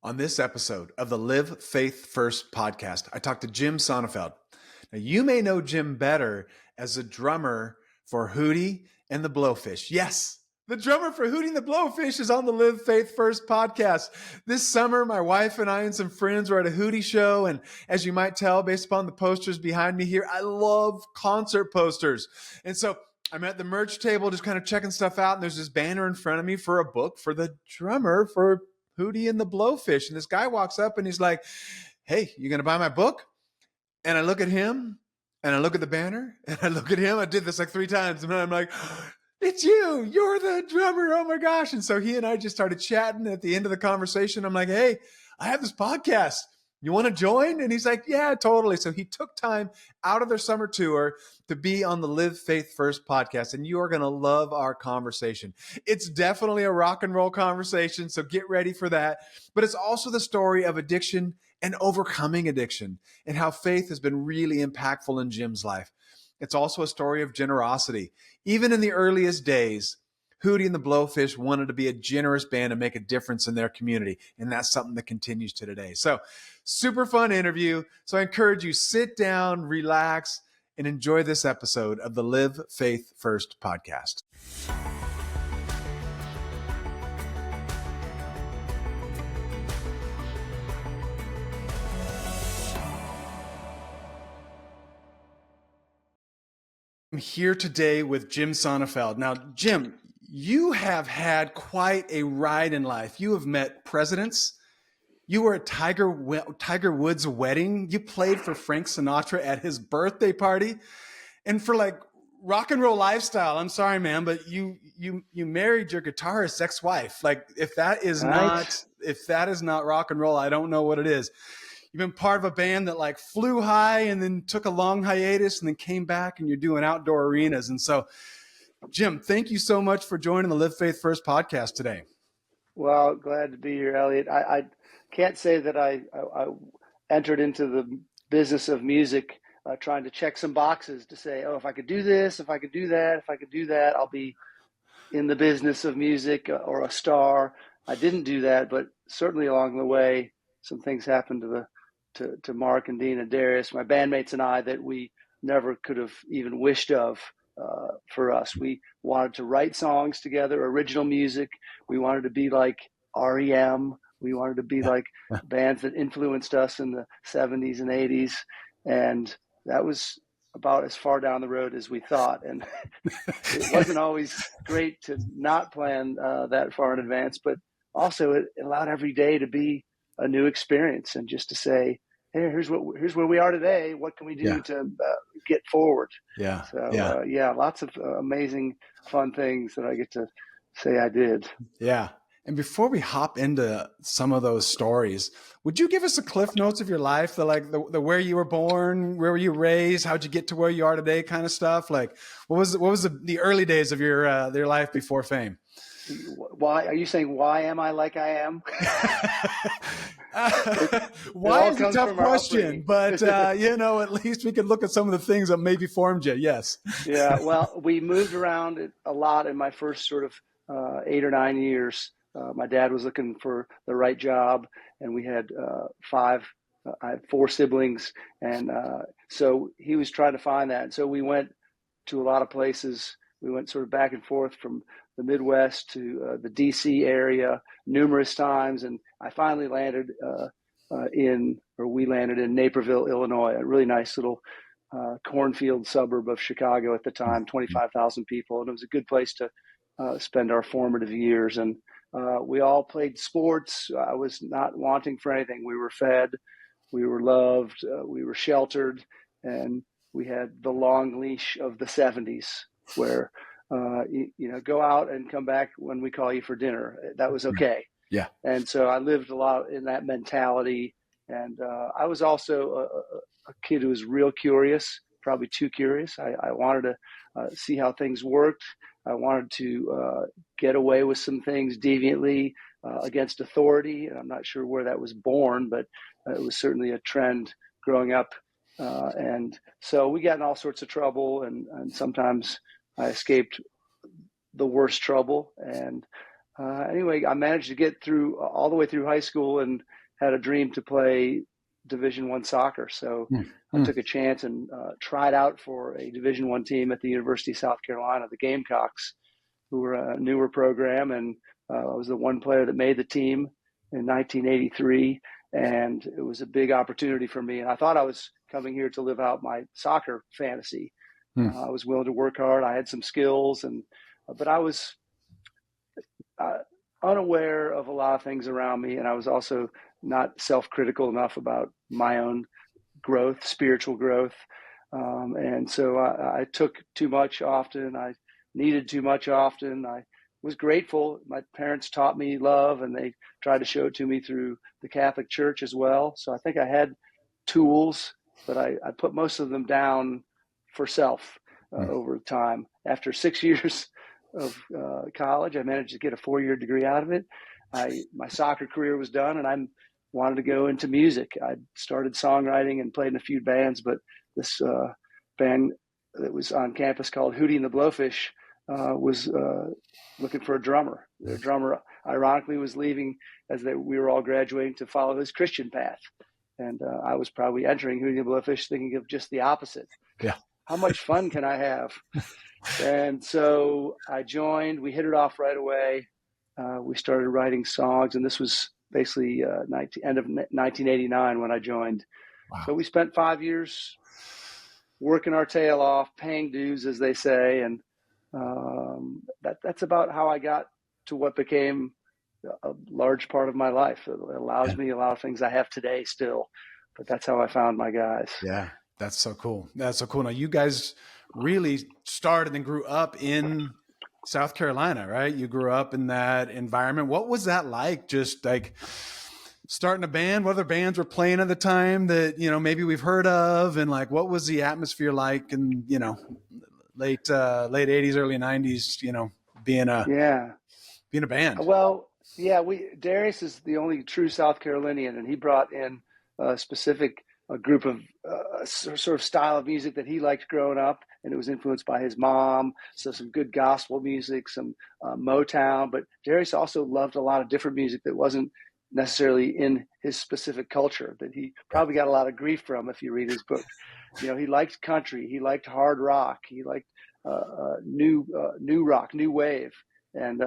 On this episode of the Live Faith First podcast, I talked to Jim Sonefeld. Now, you may know Jim better as a drummer for Hootie and the Blowfish. Yes, the drummer for Hootie and the Blowfish is on the Live Faith First podcast. This summer, my wife and I and some friends were at a Hootie show. And as you might tell, based upon the posters behind me here, I love concert posters. And so I'm at the merch table just kind of checking stuff out. And there's this banner in front of me for a book for the drummer for Hootie and the Blowfish. And this guy walks up and he's like, "Hey, you going to buy my book?" And I look at him and I look at the banner and I look at him. I did this like 3 times. And I'm like, "It's you. You're the drummer. Oh my gosh." And so he and I just started chatting. At the end of the conversation, I'm like, "Hey, I have this podcast. You want to join?" And he's like, "Yeah, totally." So he took time out of their summer tour to be on the Live Faith First podcast. And you are going to love our conversation. It's definitely a rock and roll conversation. So get ready for that. But it's also the story of addiction and overcoming addiction and how faith has been really impactful in Jim's life. It's also a story of generosity. Even in the earliest days, Hootie and the Blowfish wanted to be a generous band and make a difference in their community. And that's something that continues to today. So super fun interview. So I encourage you, sit down, relax, and enjoy this episode of the Live Faith First podcast. I'm here today with Jim Sonefeld. Now, Jim, you have had quite a ride in life. You have met presidents. You were at Tiger Woods' wedding. You played for Frank Sinatra at his birthday party. And for like rock and roll lifestyle, I'm sorry, man, but you married your guitarist ex-wife. Like if that is not rock and roll, I don't know what it is. You've been part of a band that like flew high and then took a long hiatus and then came back, and you're doing outdoor arenas. And so, Jim, thank you so much for joining the Live Faith First podcast today. Well, glad to be here, Elliot. I can't say that I entered into the business of music trying to check some boxes to say, oh, if I could do this, if I could do that, if I could do that, I'll be in the business of music or a star. I didn't do that, but certainly along the way, some things happened to Mark and Dean and Darius, my bandmates and I, that we never could have even wished of for us. We wanted to write songs together, original music. We wanted to be like REM. We wanted to be like bands that influenced us in the 70s and 80s. And that was about as far down the road as we thought. And it wasn't always great to not plan that far in advance, but also it allowed every day to be a new experience and just to say, hey, here's where we are today. What can we do to get forward? Yeah. So lots of amazing, fun things that I get to say I did. Yeah. And before we hop into some of those stories, would you give us the cliff notes of your life, the where you were born, where were you raised, how'd you get to where you are today, kind of stuff? Like, what was the early days of your life before fame? Why are you saying, why am I like I am? Why is a tough question, but at least we could look at some of the things that maybe formed you. Yes. Yeah. Well, we moved around a lot in my first sort of 8 or 9 years. My dad was looking for the right job, and we had I had 4 siblings, and so he was trying to find that. And so we went to a lot of places. We went sort of back and forth from the Midwest to the DC area numerous times, and I finally landed we landed in Naperville, Illinois, a really nice little cornfield suburb of Chicago at the time, 25,000 people, and it was a good place to spend our formative years. And we all played sports. I was not wanting for anything. We were fed, we were loved, we were sheltered, and we had the long leash of the 70s where go out and come back when we call you for dinner. That was okay. Yeah. And so I lived a lot in that mentality. And I was also a kid who was real curious, probably too curious. I wanted to see how things worked. I wanted to get away with some things deviantly against authority. And I'm not sure where that was born, but it was certainly a trend growing up. And so we got in all sorts of trouble, and sometimes I escaped the worst trouble. And Anyway, I managed to get through all the way through high school and had a dream to play Division One soccer. So I Mm-hmm. took a chance and tried out for a Division One team at the University of South Carolina, the Gamecocks, who were a newer program. And I was the one player that made the team in 1983. And it was a big opportunity for me. And I thought I was coming here to live out my soccer fantasy. I was willing to work hard. I had some skills, but I was unaware of a lot of things around me, and I was also not self-critical enough about my own growth, spiritual growth, and so I took too much often. I needed too much often. I was grateful. My parents taught me love, and they tried to show it to me through the Catholic Church as well. So I think I had tools, but I put most of them down for self over time. After 6 years of college, I managed to get a 4-year degree out of it. My soccer career was done, and I wanted to go into music. I started songwriting and played in a few bands, but this band that was on campus called Hootie the Blowfish was looking for a drummer. Their drummer, ironically, was leaving as we were all graduating to follow his Christian path. And I was probably entering Hootie the Blowfish thinking of just the opposite. Yeah. How much fun can I have? And so I joined. We hit it off right away. We started writing songs, and this was basically end of 1989 when I joined. Wow. So we spent 5 years working our tail off, paying dues, as they say, and that's about how I got to what became a large part of my life. It allows me a lot of things I have today still, but that's how I found my guys. Yeah, that's so cool. That's so cool. Now, you guys really started and grew up in South Carolina, right? You grew up in that environment. What was that like? Just like starting a band? What other bands were playing at the time that, maybe we've heard of? And like, what was the atmosphere like in, late 80s, early 90s, being a band? Well, yeah, Darius is the only true South Carolinian, and he brought in a specific group of sort of style of music that he liked growing up, and it was influenced by his mom. So some good gospel music, some Motown, but Darius also loved a lot of different music that wasn't necessarily in his specific culture, that he probably got a lot of grief from if you read his book. He liked country, he liked hard rock, he liked new rock, new wave, and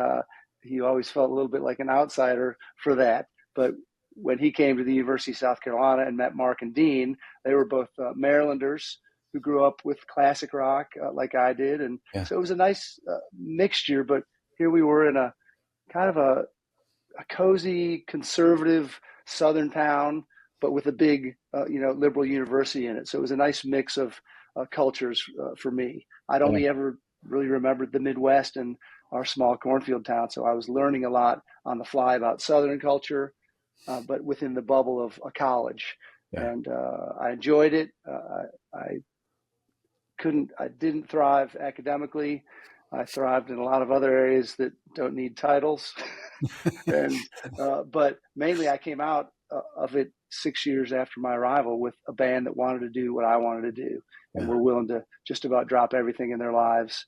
he always felt a little bit like an outsider for that. But when he came to the University of South Carolina and met Mark and Dean, they were both Marylanders who grew up with classic rock like I did. And so it was a nice mixture, but here we were in a kind of a cozy, conservative Southern town, but with a big, liberal university in it. So it was a nice mix of cultures for me. I'd only ever really remembered the Midwest and our small cornfield town. So I was learning a lot on the fly about Southern culture, but within the bubble of a college. And I enjoyed it. I didn't thrive academically. I thrived in a lot of other areas that don't need titles. But mainly I came out of it 6 years after my arrival with a band that wanted to do what I wanted to do, and were willing to just about drop everything in their lives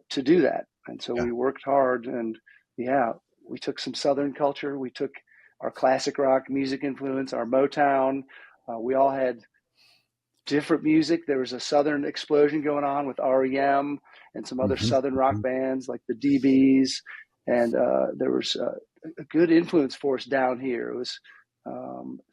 to do that. And so we worked hard, and we took some Southern culture. We took our classic rock music influence, our Motown. We all had different music. There was a Southern explosion going on with REM and some other Southern rock bands like the DBs. And there was a good influence for us down here. It was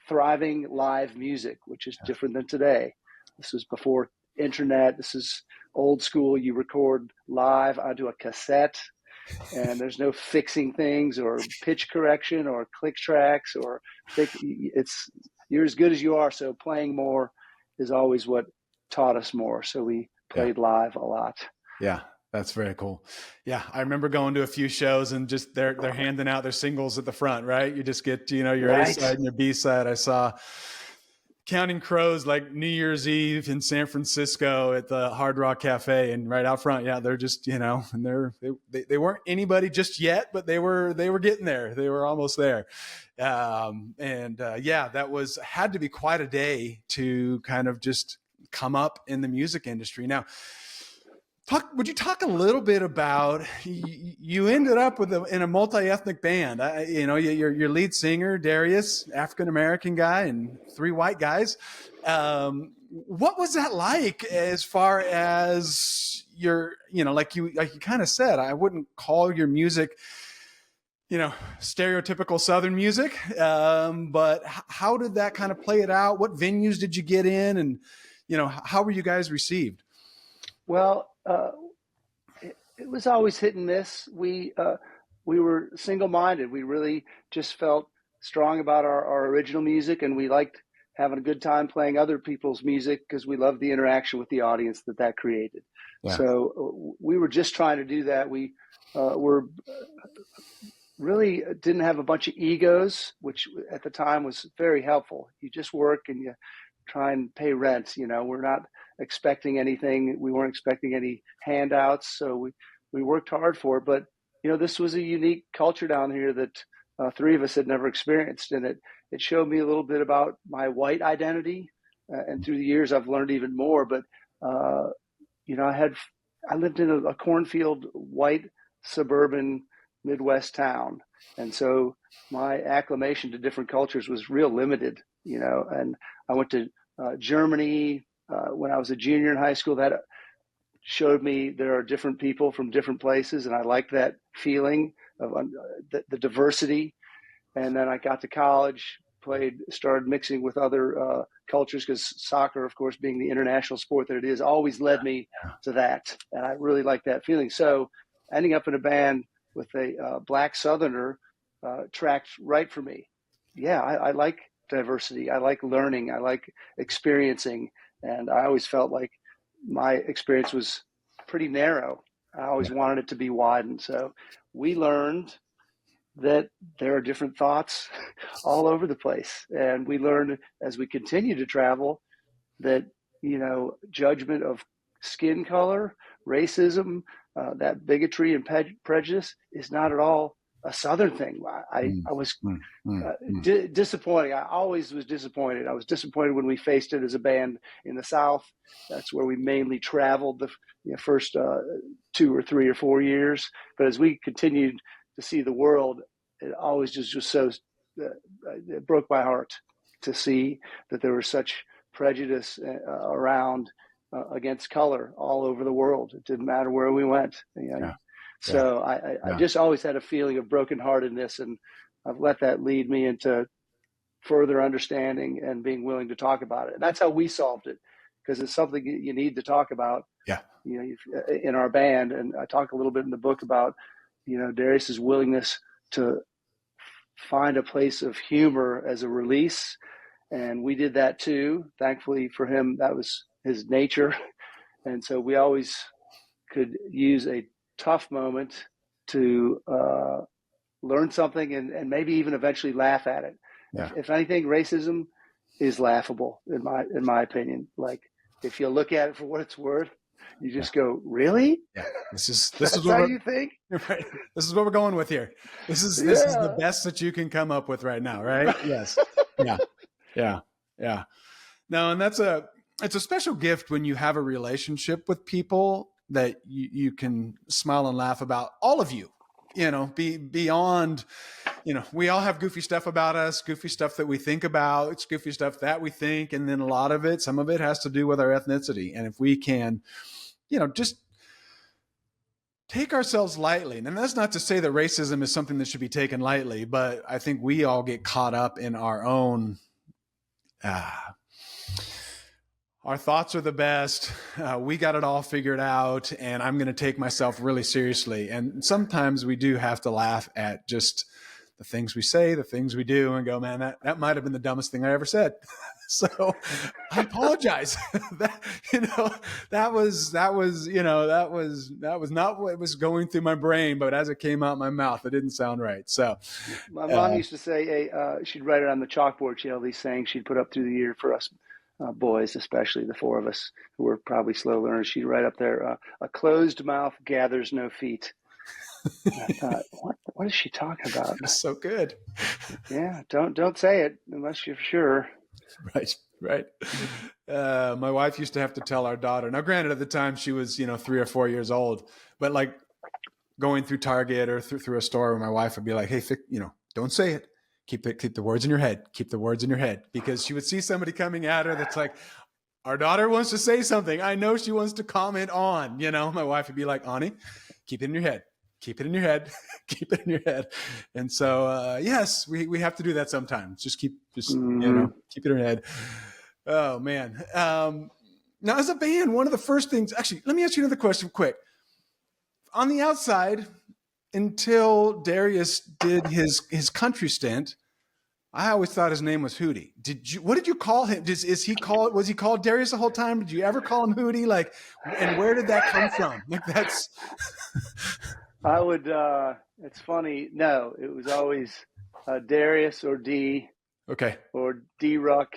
thriving live music, which is different than today. This was before internet. This is old school. You record live onto a cassette, and there's no fixing things or pitch correction or click tracks you're as good as you are. So playing more is always what taught us more. So we played live a lot. Yeah. That's very cool. Yeah. I remember going to a few shows and just they're handing out their singles at the front, right? You just get, your A side and your B side. I saw Counting Crows like New Year's Eve in San Francisco at the Hard Rock Cafe, and right out front. Yeah. They're just, and they weren't anybody just yet, but they were getting there. They were almost there. That had to be quite a day to kind of just come up in the music industry. Now, Would you talk a little bit about you ended up in a multi-ethnic band? Your lead singer Darius, African American guy, and 3 white guys. What was that like as far as like you kind of said, I wouldn't call your music, stereotypical Southern music. But how did that kind of play it out? What venues did you get in, and how were you guys received? Well, it was always hit and miss. We were single-minded. We really just felt strong about our original music, and we liked having a good time playing other people's music because we loved the interaction with the audience that created. Yeah. So we were just trying to do that. We were really didn't have a bunch of egos, which at the time was very helpful. You just work and you try and pay rent. We're not expecting anything. We weren't expecting any handouts. So we worked hard for it. But, this was a unique culture down here that 3 of us had never experienced. And it showed me a little bit about my white identity. And through the years, I've learned even more. But, I lived in a cornfield, white, suburban Midwest town. And so my acclimation to different cultures was real limited, and I went to Germany when I was a junior in high school. That showed me there are different people from different places, and I liked that feeling of the diversity. And then I got to college, started mixing with other cultures, because soccer, of course, being the international sport that it is, always led me to that. And I really liked that feeling. So ending up in a band with a black Southerner tracked right for me. Yeah, I like diversity. I like learning. I like experiencing. And I always felt like my experience was pretty narrow. I always wanted it to be widened. So we learned that there are different thoughts all over the place. And we learned as we continue to travel that, judgment of skin color, racism, that bigotry and prejudice is not at all a Southern thing. I was disappointed. I always was disappointed. I was disappointed when we faced it as a band in the South. That's where we mainly traveled the first 2 or 3 or 4 years. But as we continued to see the world, it always just so it broke my heart to see that there was such prejudice around against color all over the world. It didn't matter where we went. So I just always had a feeling of brokenheartedness, and I've let that lead me into further understanding and being willing to talk about it. And that's how we solved it, because it's something you need to talk about. In our band. And I talk a little bit in the book about Darius's willingness to find a place of humor as a release, and we did that too. Thankfully for him, that was his nature. And so we always could use a tough moment to learn something and maybe even eventually laugh at it. If anything, racism is laughable in my opinion. Like, if you look at it for what it's worth, you just go, really? Yeah. This is how you think? Right. This is what we're going with here. This is the best that you can come up with right now, right? Yes. Yeah. No, and it's a special gift when you have a relationship with people that you can smile and laugh about, all of you. Beyond, we all have goofy stuff about us, goofy stuff that we think about. It's goofy stuff that we think. And then some of it has to do with our ethnicity. And if we can, just take ourselves lightly. And that's not to say that racism is something that should be taken lightly, but I think we all get caught up in our own, our thoughts are the best. We got it all figured out, and I'm going to take myself really seriously. And sometimes we do have to laugh at just the things we say, the things we do, and go, man, that might have been the dumbest thing I ever said. So I apologize. That was not what was going through my brain, but as it came out my mouth, it didn't sound right. So my mom used to say, she'd write it on the chalkboard. She had all these sayings she'd put up through the year for us. Boys, especially the 4 of us who were probably slow learners, she'd write up there, a closed mouth gathers no feet. And I thought, what is she talking about? That's so good. Yeah, don't say it unless you're sure. Right. Right. My wife used to have to tell our daughter. Now, granted, at the time she was, 3 or 4 years old, but like going through Target or through a store, where my wife would be like, "Hey, don't say it. Keep the words in your head. Keep the words in your head," because she would see somebody coming at her that's like, "Our daughter wants to say something. I know she wants to comment on." My wife would be like, "Ani, keep it in your head. Keep it in your head. Keep it in your head." And so, yes, we have to do that sometimes. Just keep it in your head. Oh man. Now, as a band, one of the first things. Actually, let me ask you another question, quick. On the outside, until Darius did his country stint, I always thought his name was Hootie. What did you call him? Was he called Darius the whole time? Did you ever call him Hootie? Like, and where did that come from? Like, that's. I would, it's funny. No, it was always Darius or D. Okay. Or D-Ruck.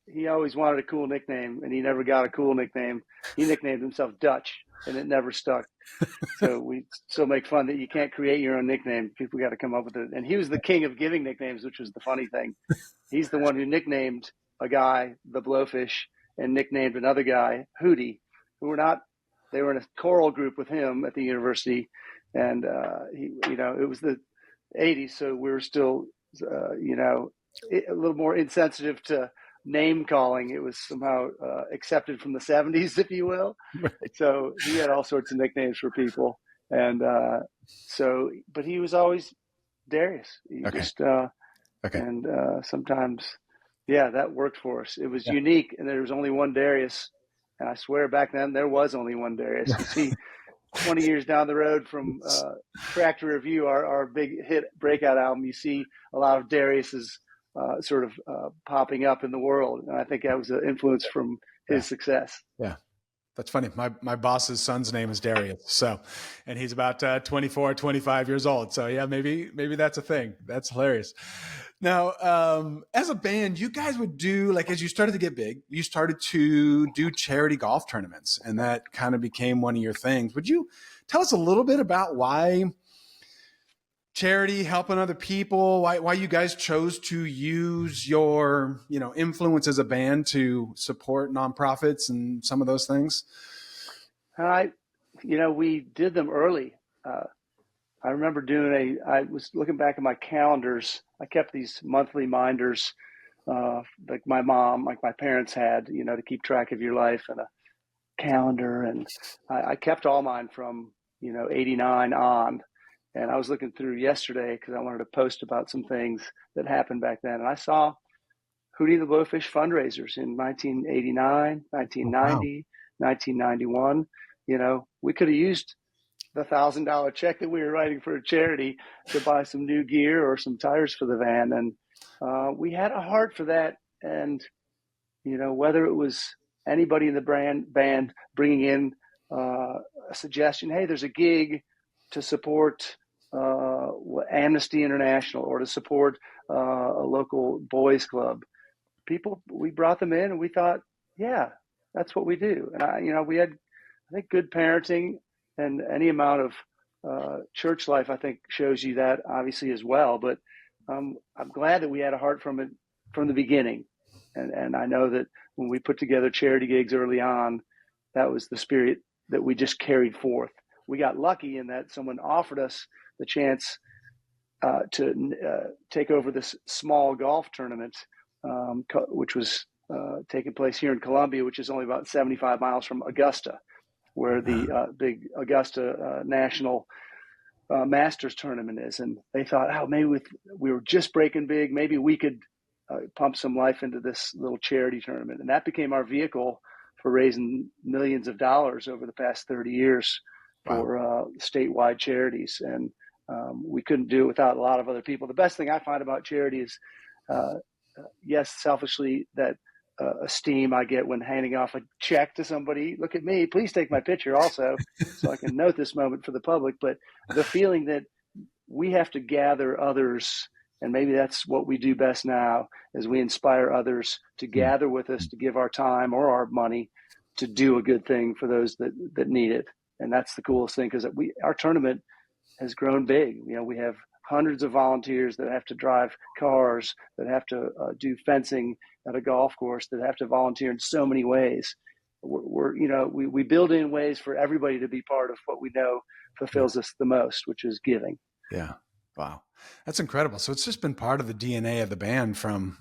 He always wanted a cool nickname, and he never got a cool nickname. He nicknamed himself Dutch, and it never stuck. So we still make fun that you can't create your own nickname. People got to come up with it. And he was the king of giving nicknames, which was the funny thing. He's the one who nicknamed a guy the Blowfish and nicknamed another guy Hootie, they were in a choral group with him at the university. And, it was the 80s, so we were still, a little more insensitive to name calling. It was somehow accepted from the 70s, if you will. Right. So he had all sorts of nicknames for people. And but he was always Darius. He Okay. just, okay. And sometimes, that worked for us. It was unique, and there was only one Darius. And I swear back then there was only one Darius. You see, 20 years down the road from Tractor Review, our big hit breakout album, you see a lot of Darius's sort of popping up in the world. And I think that was an influence from his success. Yeah. That's funny. My boss's son's name is Darius. So, and he's about 24, 25 years old. So yeah, maybe that's a thing. That's hilarious. Now, as a band, you guys would do, like, as you started to get big, you started to do charity golf tournaments, and that kind of became one of your things. Would you tell us a little bit about why charity, helping other people, why you guys chose to use your, influence as a band to support nonprofits and some of those things? We did them early. I remember I was looking back at my calendars. I kept these monthly minders, like my parents had, to keep track of your life, and a calendar. And I kept all mine from, 89 on. And I was looking through yesterday because I wanted to post about some things that happened back then. And I saw Hootie the Blowfish fundraisers in 1989, 1990, 1991. We could have used the $1,000 check that we were writing for a charity to buy some new gear or some tires for the van. And we had a heart for that. And, whether it was anybody in the band bringing in a suggestion, hey, there's a gig to support Amnesty International or to support a local boys club. We brought them in, and we thought, that's what we do. And we had, I think, good parenting, and any amount of church life, I think, shows you that obviously as well. But I'm glad that we had a heart from it from the beginning. And I know that when we put together charity gigs early on, that was the spirit that we just carried forth. We got lucky in that someone offered us the chance to take over this small golf tournament, which was taking place here in Columbia, which is only about 75 miles from Augusta, where the big Augusta National Masters tournament is. And they thought, maybe we were just breaking big. Maybe we could pump some life into this little charity tournament. And that became our vehicle for raising millions of dollars over the past 30 years for statewide charities. And we couldn't do it without a lot of other people. The best thing I find about charity is, yes, selfishly, that esteem I get when handing off a check to somebody. Look at me, please take my picture also, so I can note this moment for the public. But the feeling that we have to gather others, and maybe that's what we do best now, is we inspire others to gather with us, to give our time or our money to do a good thing for those that need it. And that's the coolest thing, because our tournament has grown big. We have hundreds of volunteers that have to drive cars, that have to do fencing at a golf course, that have to volunteer in so many ways. We build in ways for everybody to be part of what we know fulfills us the most, which is giving. Yeah. Wow. That's incredible. So it's just been part of the DNA of the band from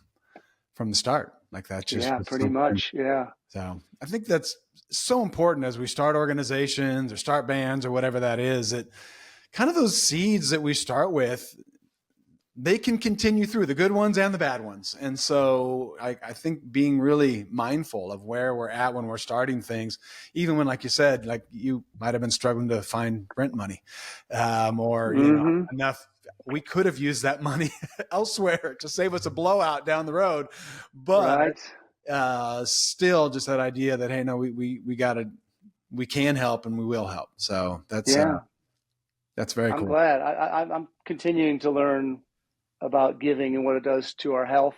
the start. Like that just Yeah, pretty much. Yeah. So I think that's so important as we start organizations or start bands or whatever that is, that kind of those seeds that we start with, they can continue through, the good ones and the bad ones. And so I think being really mindful of where we're at when we're starting things, even when, like you said, like you might have been struggling to find rent money, or, enough, we could have used that money elsewhere to save us a blowout down the road. But still just that idea that, hey, no, we can help and we will help. So that's very cool. I'm glad. I'm continuing to learn about giving and what it does to our health,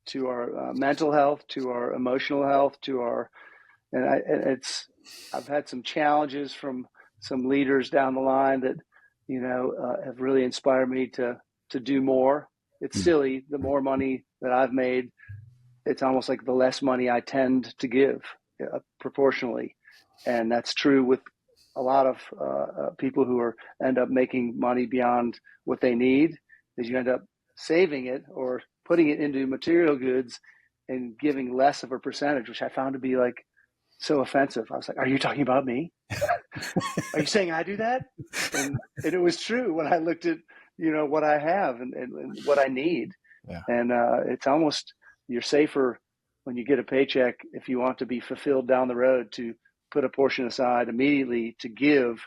to our mental health, to our emotional health, I've had some challenges from some leaders down the line that, have really inspired me to do more. It's silly. The more money that I've made, it's almost like the less money I tend to give proportionally. And that's true with a lot of people who end up making money beyond what they need, is you end up saving it or putting it into material goods and giving less of a percentage, which I found to be like so offensive. I was like, are you talking about me? Are you saying I do that? And it was true when I looked at, what I have and what I need. Yeah. And it's almost, you're safer when you get a paycheck, if you want to be fulfilled down the road, to put a portion aside immediately to give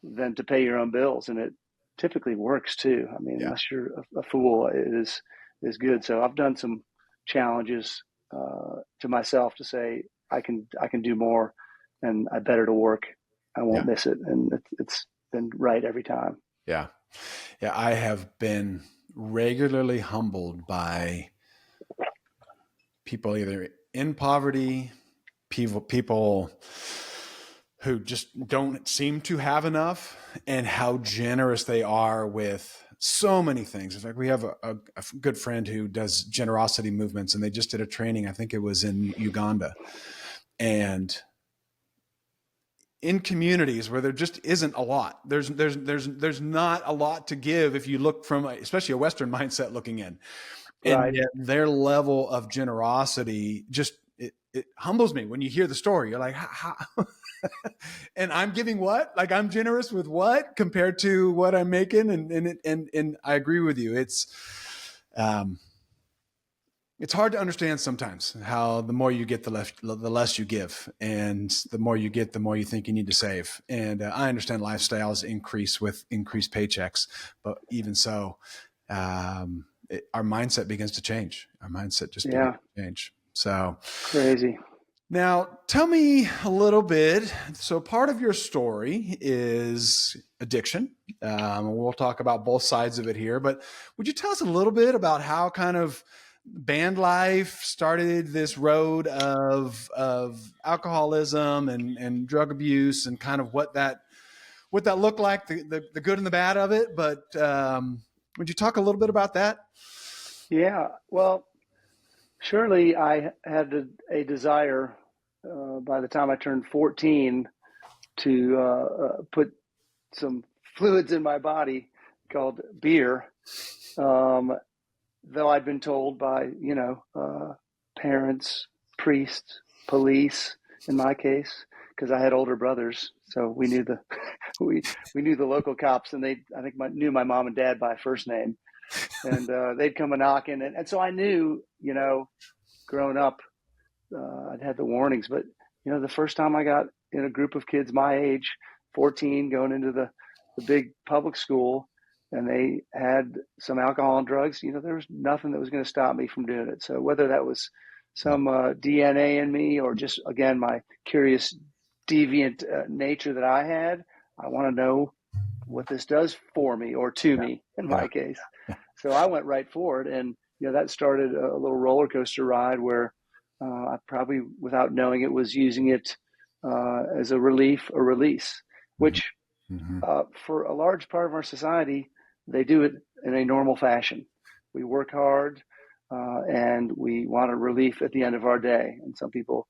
than to pay your own bills. And it typically works too. I mean, unless you're a fool, it is good. So I've done some challenges to myself to say, I can do more, and I better to work. I won't miss it. And it's been right every time. Yeah. Yeah. I have been regularly humbled by people either in poverty, people who just don't seem to have enough, and how generous they are with so many things. In fact, we have a good friend who does generosity movements, and they just did a training. I think it was in Uganda, and in communities where there just isn't a lot, there's not a lot to give if you look from especially a Western mindset looking in. And yet their level of generosity just, it humbles me when you hear the story. You're like, how? And I'm giving what? Like, I'm generous with what compared to what I'm making? And I agree with you. It's hard to understand sometimes how the more you get, the less you give, and the more you get, the more you think you need to save. And I understand lifestyles increase with increased paychecks, but even so, our mindset begins to change. Our mindset just begins to change. So crazy. Now, tell me a little bit. So part of your story is addiction. We'll talk about both sides of it here, but would you tell us a little bit about how kind of band life started this road of alcoholism and drug abuse, and kind of what that looked like, the good and the bad of it? But would you talk a little bit about that? Yeah, well, surely I had a desire by the time I turned 14 to put some fluids in my body called beer, though I'd been told by, parents, priests, police, in my case, because I had older brothers. So we knew we knew the local cops, and knew my mom and dad by first name. And they'd come a knocking. And so I knew, growing up, I'd had the warnings. But, the first time I got in a group of kids my age, 14, going into the big public school, and they had some alcohol and drugs, there was nothing that was going to stop me from doing it. So whether that was some DNA in me, or just, again, my curious, deviant nature that I had, I want to know what this does for me, or to me, in my case. So I went right for it. And, that started a little roller coaster ride where I probably, without knowing it, was using it as a relief or release, which for a large part of our society, they do it in a normal fashion. We work hard, and we want a relief at the end of our day. And some people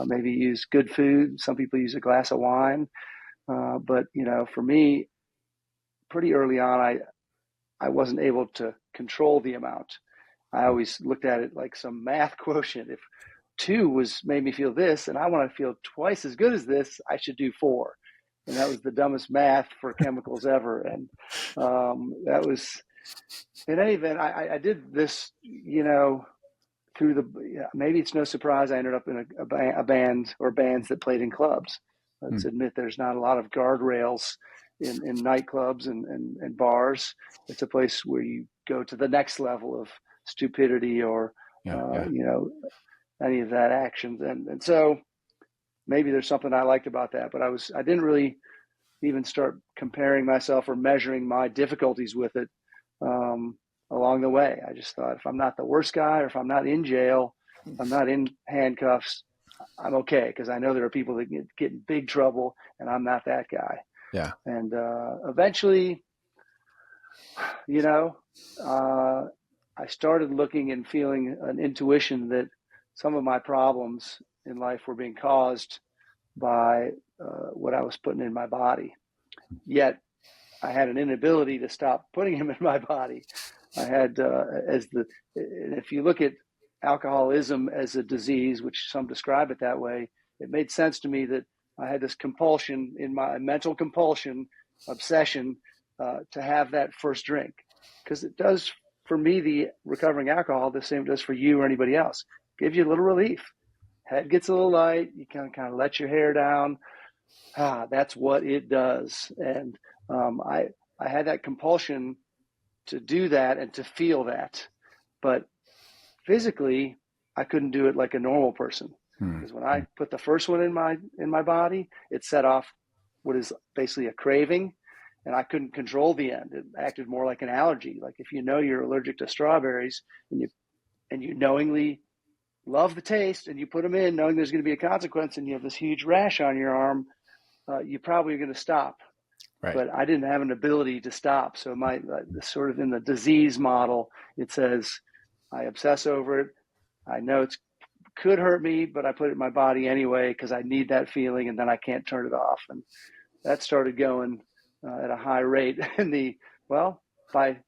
maybe use good food. Some people use a glass of wine. But for me, pretty early on, I wasn't able to control the amount. I always looked at it like some math quotient. If 2 made me feel this, and I want to feel twice as good as this, I should do 4. And that was the dumbest math for chemicals ever. And that was, in any event, I did this, maybe it's no surprise I ended up in a band or bands that played in clubs. Let's admit there's not a lot of guardrails in nightclubs and bars. It's a place where you go to the next level of stupidity or, any of that action. And so maybe there's something I liked about that, but I didn't really even start comparing myself or measuring my difficulties with it along the way. I just thought, if I'm not the worst guy, or if I'm not in jail, if I'm not in handcuffs, I'm okay, because I know there are people that get in big trouble, and I'm not that guy. Yeah. And eventually, I started looking and feeling an intuition that some of my problems in life were being caused by what I was putting in my body. Yet I had an inability to stop putting him in my body. I had, if you look at alcoholism as a disease, which some describe it that way, it made sense to me that I had this compulsion in my mental compulsion, obsession, to have that first drink, because it does for me, the recovering alcohol, the same it does for you or anybody else. Gives you a little relief. Head gets a little light. You can kind of let your hair down. That's what it does. And I had that compulsion to do that and to feel that, but physically I couldn't do it like a normal person, because when I put the first one in my body, it set off what is basically a craving, and I couldn't control the end. It acted more like an allergy. Like if you're allergic to strawberries and you knowingly love the taste and you put them in knowing there's going to be a consequence, and you have this huge rash on your arm, you probably are going to stop. Right. But I didn't have an ability to stop. So sort of in the disease model, it says I obsess over it. I know it could hurt me, but I put it in my body anyway because I need that feeling, and then I can't turn it off. And that started going at a high rate. By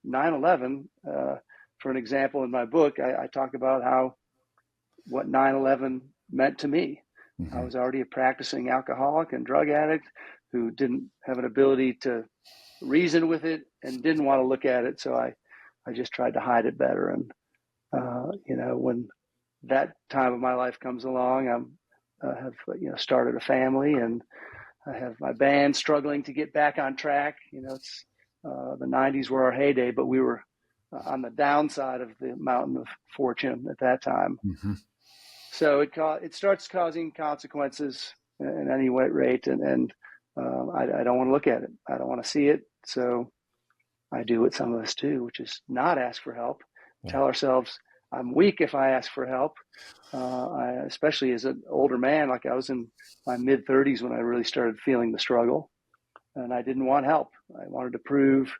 9/11, for an example, in my book, I talk about what 9/11 meant to me. Mm-hmm. I was already a practicing alcoholic and drug addict who didn't have an ability to reason with it and didn't want to look at it. So I just tried to hide it better. And, when that time of my life comes along, I have started a family, and I have my band struggling to get back on track. It's the 90s were our heyday, but we were on the downside of the mountain of fortune at that time. Mm-hmm. So it starts causing consequences in any rate, and I don't want to look at it. I don't want to see it. So I do what some of us do, which is not ask for help. Yeah. Tell ourselves, I'm weak if I ask for help. Especially as an older man, like I was in my mid-30s when I really started feeling the struggle, and I didn't want help. I wanted to prove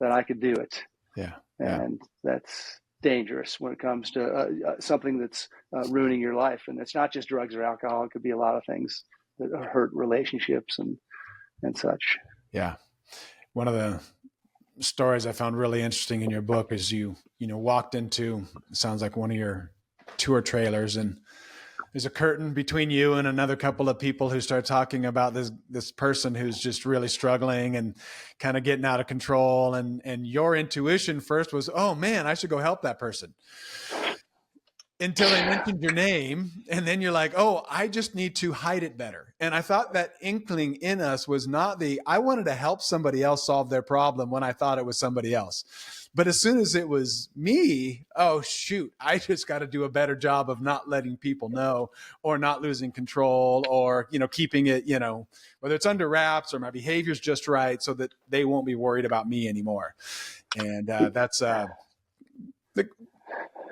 that I could do it. Yeah. And that's dangerous when it comes to something that's ruining your life. And it's not just drugs or alcohol. It could be a lot of things that hurt relationships and such. Yeah. One of the stories I found really interesting in your book is you walked into, it sounds like one of your tour trailers, and there's a curtain between you and another couple of people who start talking about this person who's just really struggling and kind of getting out of control. And your intuition first was, oh man, I should go help that person, until they mentioned your name. And then you're like, oh, I just need to hide it better. And I thought that inkling in us was not I wanted to help somebody else solve their problem when I thought it was somebody else. But as soon as it was me, oh shoot, I just got to do a better job of not letting people know, or not losing control, or, keeping it, whether it's under wraps or my behavior's just right, so that they won't be worried about me anymore. And that's the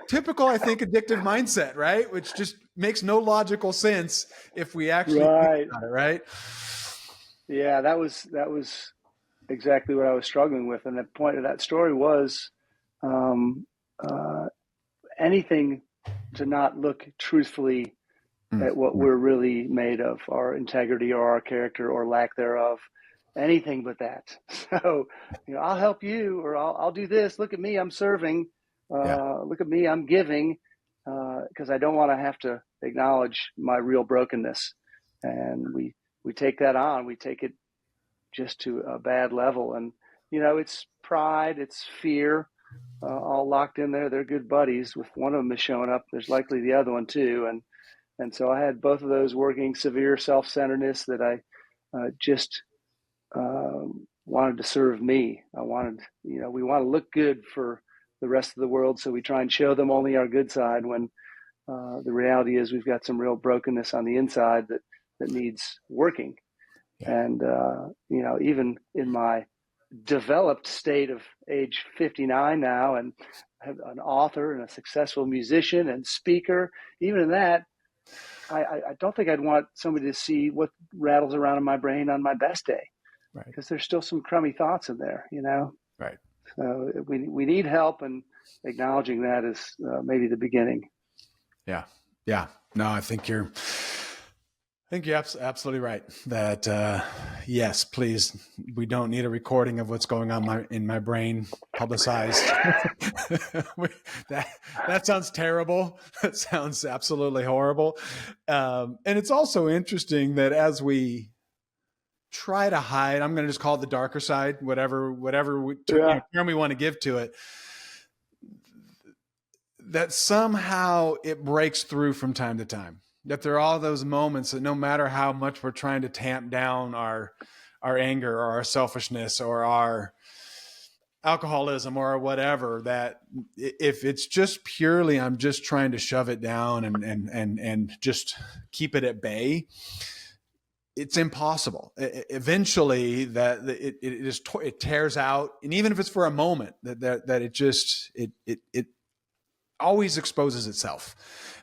typical, I think, addictive mindset, right? Which just makes no logical sense if we actually think about it, right? Yeah, that was exactly what I was struggling with. And the point of that story was um, uh, anything to not look truthfully at what Mm-hmm. we're really made of, our integrity or our character or lack thereof, anything but that. So, I'll help you, or I'll do this. Look at me, I'm serving. Yeah. Look at me, I'm giving, because I don't want to have to acknowledge my real brokenness. And we take that on. We take it just to a bad level. And, it's pride, it's fear, all locked in there. They're good buddies. If one of them is showing up, there's likely the other one too. And so I had both of those working, severe self-centeredness that I just wanted to serve me. I wanted, we want to look good for the rest of the world. So we try and show them only our good side when the reality is we've got some real brokenness on the inside that needs working. Yeah. And, even in my developed state of age 59 now, and an author and a successful musician and speaker, even in that, I don't think I'd want somebody to see what rattles around in my brain on my best day, Right. because there's still some crummy thoughts in there, Right. So we need help, and acknowledging that is maybe the beginning. Yeah. Yeah. No, I think you're absolutely right that, yes, please, we don't need a recording of what's going on in my brain publicized. that sounds terrible. That sounds absolutely horrible. And it's also interesting that as we try to hide, I'm going to just call it the darker side, whatever term we want to give to it, that somehow it breaks through from time to time. That there are all those moments that no matter how much we're trying to tamp down our anger or our selfishness or our alcoholism or whatever, that if it's just purely I'm just trying to shove it down and just keep it at bay, it's impossible. Eventually that it tears out, and even if it's for a moment, that it always exposes itself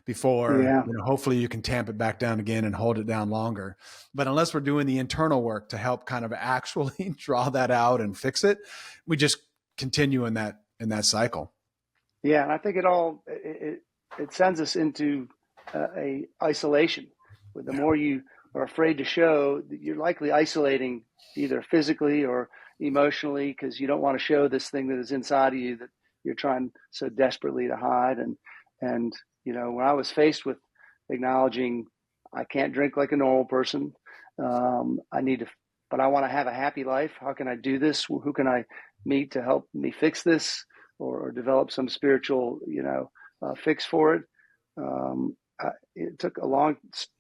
before, hopefully you can tamp it back down again and hold it down longer. But unless we're doing the internal work to help kind of actually draw that out and fix it, we just continue in that cycle. Yeah. And I think it sends us into a isolation. The more you are afraid to show, you're likely isolating either physically or emotionally, because you don't want to show this thing that is inside of you that you're trying so desperately to hide. And when I was faced with acknowledging I can't drink like a normal person, I need to, but I want to have a happy life. How can I do this? Who can I meet to help me fix this, or develop some spiritual, fix for it? It took a long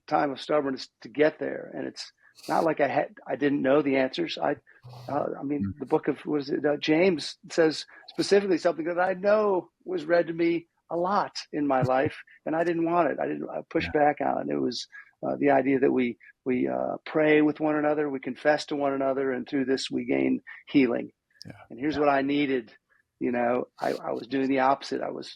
time of stubbornness to get there, and it's not like I didn't know the answers. The book of James says specifically something that I know was read to me a lot in my life, and I didn't want it. I pushed back on it. It was the idea that we pray with one another, we confess to one another, and through this we gain healing. Yeah. And here's what I needed. I was doing the opposite. I was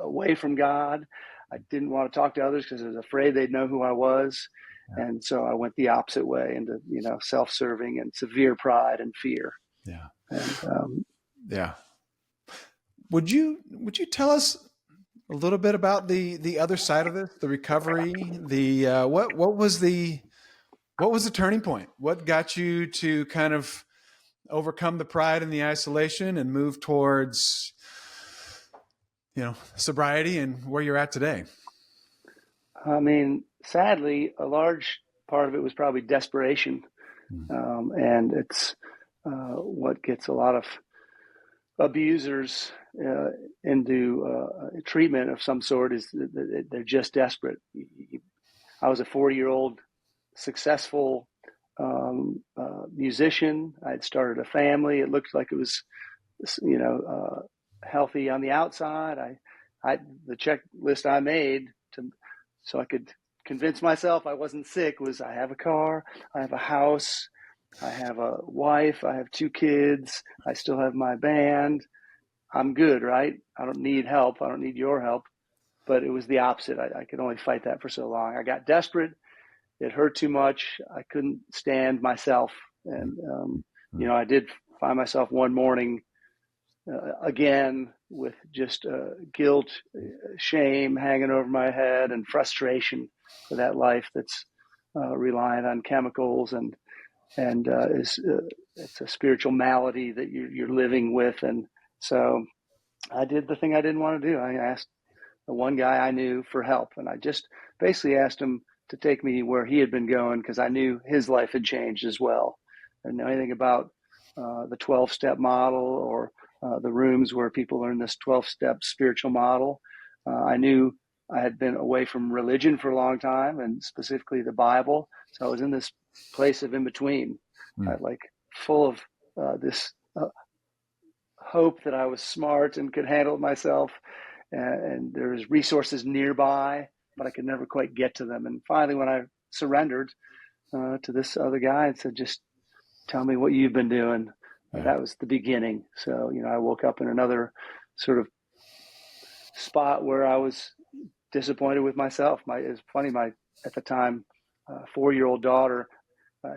away from God. I didn't want to talk to others because I was afraid they'd know who I was. Yeah. And so I went the opposite way into, self-serving and severe pride and fear. Yeah. And, yeah. Would you tell us a little bit about the other side of this, the recovery, what was the turning point? What got you to kind of overcome the pride and the isolation and move towards, sobriety and where you're at today? I mean, sadly, a large part of it was probably desperation. And it's what gets a lot of abusers into treatment of some sort, is that they're just desperate. I was a 40-year-old successful musician. I had started a family. It looked like it was, healthy on the outside. The checklist I made so I could convince myself I wasn't sick was I have a car, I have a house, I have a wife, I have 2 kids, I still have my band. I'm good, right? I don't need help. I don't need your help. But it was the opposite. I could only fight that for so long. I got desperate. It hurt too much. I couldn't stand myself. And I did find myself one morning again with just guilt, shame hanging over my head, and frustration for that life that's reliant on chemicals and it's a spiritual malady that you're living with. And so I did the thing I didn't want to do. I asked the one guy I knew for help, and I just basically asked him to take me where he had been going, because I knew his life had changed as well. I didn't know anything about the 12-step model or the rooms where people learn this 12-step spiritual model. I knew I had been away from religion for a long time, and specifically the Bible. So I was in this place of in between, like full of this hope that I was smart and could handle it myself. And there was resources nearby, but I could never quite get to them. And finally, when I surrendered to this other guy and said, just tell me what you've been doing, that was the beginning. So, I woke up in another sort of spot where I was disappointed with myself. It's funny, at the time, 4-year-old daughter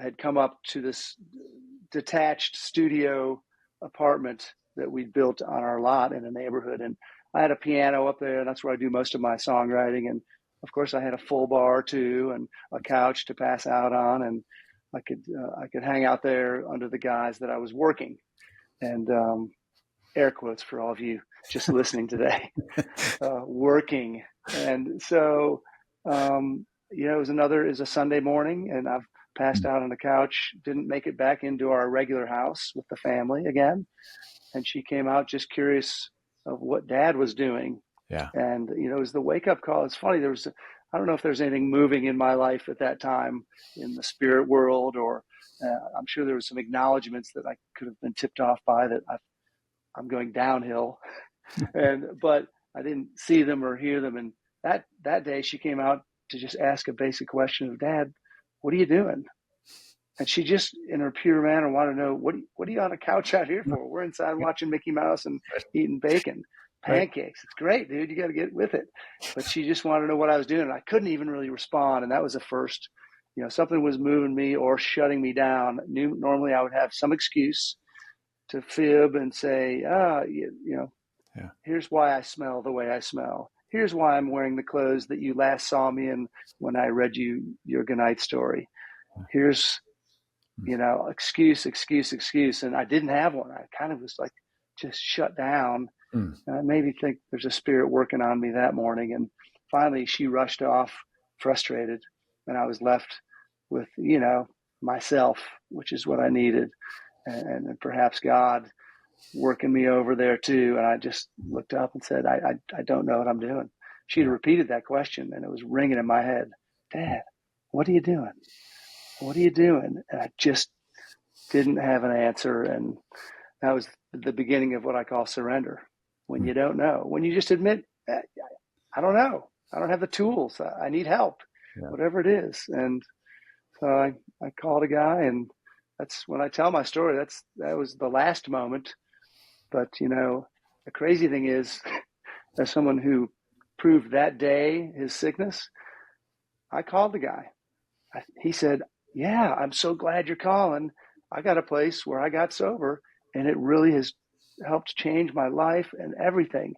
had come up to this detached studio apartment that we built on our lot in a neighborhood. And I had a piano up there, and that's where I do most of my songwriting. And of course I had a full bar too, and a couch to pass out on. And I could hang out there under the guise that I was working, and air quotes for all of you just listening today, working. And so, it was a Sunday morning, and I've passed out on the couch, didn't make it back into our regular house with the family again. And she came out just curious of what Dad was doing. Yeah. And, it was the wake up call. It's funny. I don't know if there's anything moving in my life at that time in the spirit world, or I'm sure there was some acknowledgments that I could have been tipped off by that I'm going downhill. But I didn't see them or hear them. And that day she came out to just ask a basic question of, Dad, what are you doing? And she just, in her pure manner, wanted to know, what are you on a couch out here for? We're inside watching Mickey Mouse and eating bacon, pancakes. It's great, dude. You got to get with it. But she just wanted to know what I was doing. And I couldn't even really respond. And that was the first, something was moving me or shutting me down. Normally I would have some excuse to fib and say, here's why I smell the way I smell. Here's why I'm wearing the clothes that you last saw me in when I read you your goodnight story. Here's, excuse. And I didn't have one. I kind of was like just shut down. And I maybe think there's a spirit working on me that morning. And finally she rushed off frustrated, and I was left with, myself, which is what I needed. And perhaps God working me over there too. And I just looked up and said, I don't know what I'm doing. She'd repeated that question, and it was ringing in my head. Dad, what are you doing? What are you doing? And I just didn't have an answer. And that was the beginning of what I call surrender. When you don't know, when you just admit, I don't know. I don't have the tools. I need help, whatever it is. And so I called a guy, and that's when I tell my story. That was the last moment. But, the crazy thing is, as someone who proved that day his sickness, I called the guy. He said, yeah, I'm so glad you're calling. I got a place where I got sober, and it really has helped change my life and everything.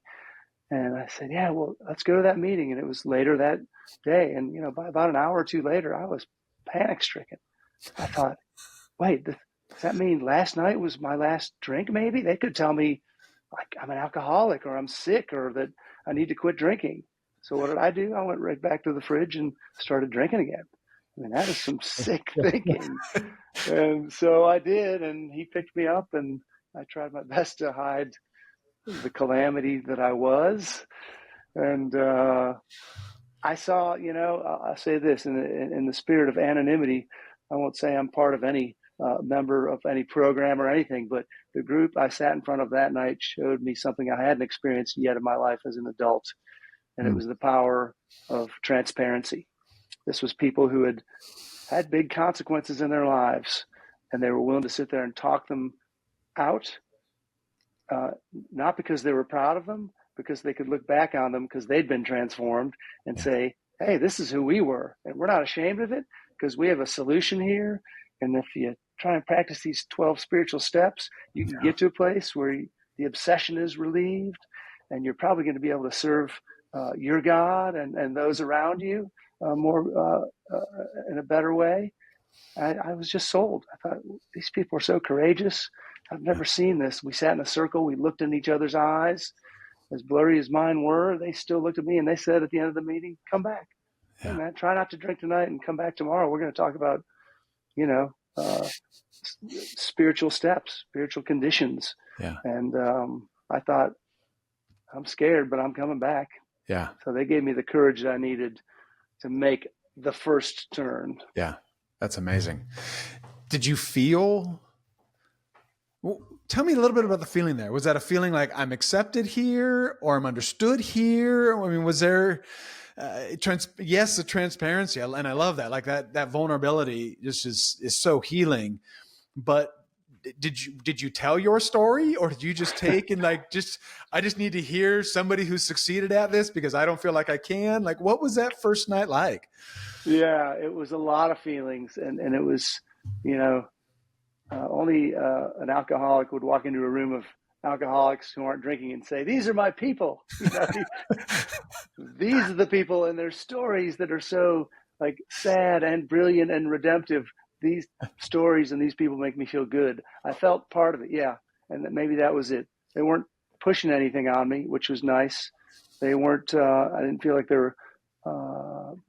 And I said, yeah, well, let's go to that meeting. And it was later that day. And, by about an hour or two later, I was panic stricken. I thought, wait, does that mean last night was my last drink? Maybe they could tell me like I'm an alcoholic, or I'm sick, or that I need to quit drinking. So what did I do? I went right back to the fridge and started drinking again. I mean, that is some sick thinking. And so I did, and he picked me up, and I tried my best to hide the calamity that I was. And I saw, I'll say this in the spirit of anonymity. I won't say I'm part of any member of any program or anything, but the group I sat in front of that night showed me something I hadn't experienced yet in my life as an adult. And it was the power of transparency. This was people who had big consequences in their lives, and they were willing to sit there and talk them out, not because they were proud of them, because they could look back on them because they'd been transformed and say, hey, this is who we were, and we're not ashamed of it because we have a solution here. And if you try and practice these 12 spiritual steps, you can get to a place where the obsession is relieved, and you're probably going to be able to serve your God and those around you more in a better way. I was just sold. I thought, these people are so courageous. I've never seen this. We sat in a circle. We looked in each other's eyes. As blurry as mine were, they still looked at me, and they said at the end of the meeting, come back. Hey, man, try not to drink tonight and come back tomorrow. We're going to talk about, spiritual steps, spiritual conditions. Yeah. And I thought, I'm scared, but I'm coming back. Yeah. So they gave me the courage that I needed to make the first turn. Yeah. That's amazing. Did you feel, tell me a little bit about the feeling there. Was that a feeling like I'm accepted here or I'm understood here? I mean, was there, yes, the transparency, and I love that. Like that vulnerability just is so healing. But did you tell your story, or did you just take and I just need to hear somebody who succeeded at this because I don't feel like I can? Like, what was that first night like? Yeah, it was a lot of feelings, and it was, only an alcoholic would walk into a room of alcoholics who aren't drinking and say, "These are my people." These are the people and their stories that are so like sad and brilliant and redemptive. These stories and these people make me feel good. I felt part of it, yeah, and maybe that was it. They weren't pushing anything on me, which was nice. They weren't. I didn't feel like they were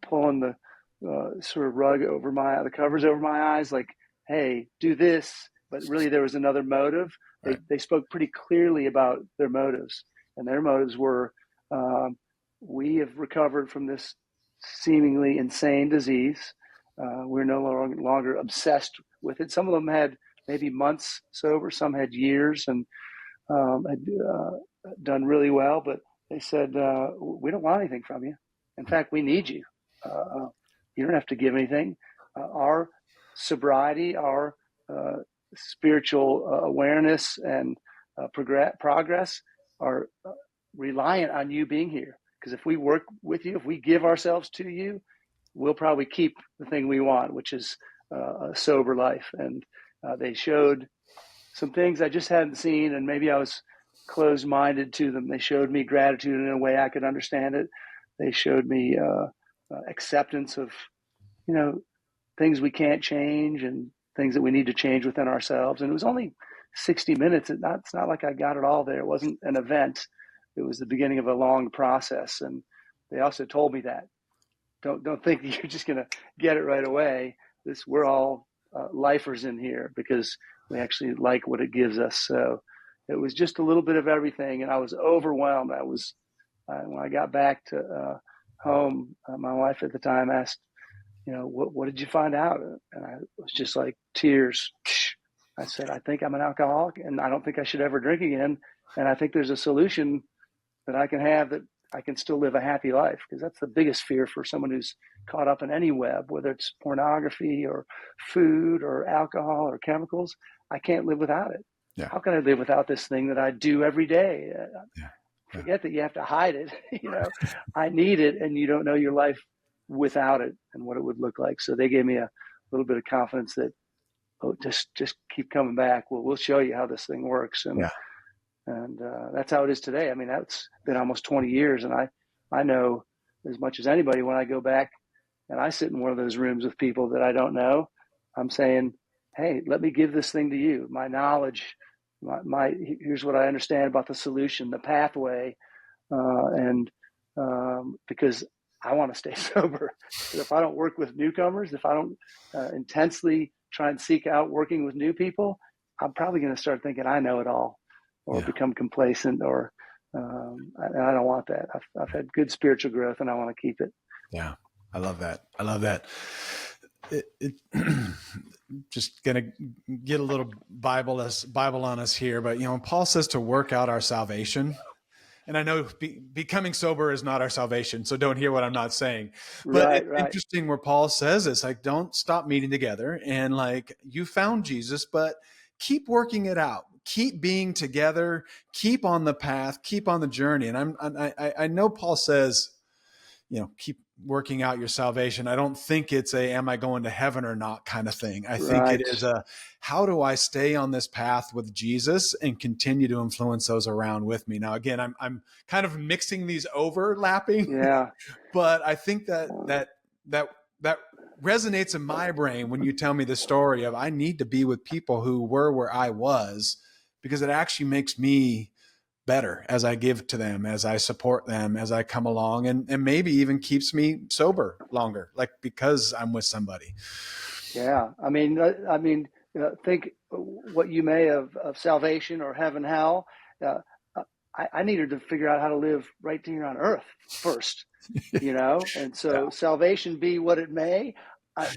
pulling the sort of rug over the covers over my eyes, like, hey, do this. But really, there was another motive. Right. They spoke pretty clearly about their motives, and their motives were, we have recovered from this seemingly insane disease. We're no longer obsessed with it. Some of them had maybe months sober, some had years, and had done really well. But they said, we don't want anything from you. In fact, we need you. You don't have to give anything. Our sobriety, our spiritual awareness and progress are reliant on you being here. Because if we work with you, if we give ourselves to you, we'll probably keep the thing we want, which is a sober life. And they showed some things I just hadn't seen, and maybe I was closed-minded to them. They showed me gratitude in a way I could understand it. They showed me acceptance of, things we can't change and things that we need to change within ourselves. And it was only 60 minutes. It's not like I got it all there. It wasn't an event. It was the beginning of a long process. And they also told me that don't think that you're just going to get it right away. We're all lifers in here because we actually like what it gives us. So it was just a little bit of everything. And I was overwhelmed. When I got back to home, my wife at the time asked, what did you find out? And I was just like tears. I said, I think I'm an alcoholic and I don't think I should ever drink again. And I think there's a solution that I can have that I can still live a happy life, because that's the biggest fear for someone who's caught up in any web, whether it's pornography or food or alcohol or chemicals. I can't live without it. Yeah. How can I live without this thing that I do every day? Forget that you have to hide it. I need it, and you don't know your life without it and what it would look like. So they gave me a little bit of confidence that, just keep coming back. We'll show you how this thing works. And that's how it is today. I mean, that's been almost 20 years. And I know as much as anybody when I go back and I sit in one of those rooms with people that I don't know, I'm saying, hey, let me give this thing to you. My knowledge, here's what I understand about the solution, the pathway. Because I want to stay sober. But if I don't work with newcomers, if I don't intensely try and seek out working with new people, I'm probably going to start thinking I know it all, or become complacent, or and I don't want that. I've had good spiritual growth, and I want to keep it. Yeah, I love that. I love that. Just gonna get a little Bible on us here, but Paul says to work out our salvation. And I know becoming sober is not our salvation, so don't hear what I'm not saying. But it's interesting where Paul says it's like, don't stop meeting together. And like, you found Jesus, but keep working it out. Keep being together. Keep on the path. Keep on the journey. And I know Paul says, keep working out your salvation. I don't think it's a, am I going to heaven or not kind of thing. I think it Right. is a, how do I stay on this path with Jesus and continue to influence those around with me? Now, again, I'm kind of mixing these overlapping, Yeah. but I think that resonates in my brain when you tell me the story of, I need to be with people who were where I was, because it actually makes me better as I give to them, as I support them, as I come along, and maybe even keeps me sober longer, like because I'm with somebody. Yeah. Think what you may of salvation or heaven, hell. Uh, I needed to figure out how to live right here on earth first, and Yeah. so salvation be what it may,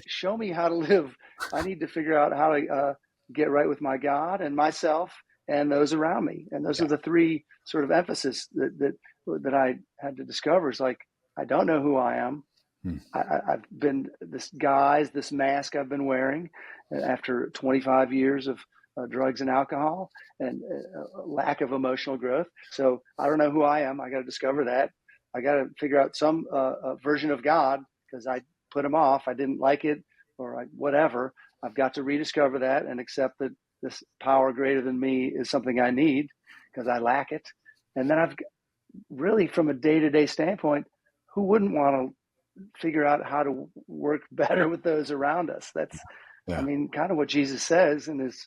show me how to live. I need to figure out how to get right with my God and myself and those around me. And those Yeah. are the three sort of emphasis that I had to discover. Is like, I don't know who I am. Hmm. I've been this mask I've been wearing after 25 years of drugs and alcohol and lack of emotional growth. So I don't know who I am. I got to discover that. I got to figure out some version of God, because I put him off. I didn't like it, or whatever. I've got to rediscover that and accept that this power greater than me is something I need, because I lack it. And then I've really, from a day-to-day standpoint, who wouldn't want to figure out how to work better with those around us? That's, Yeah. kind of what Jesus says in his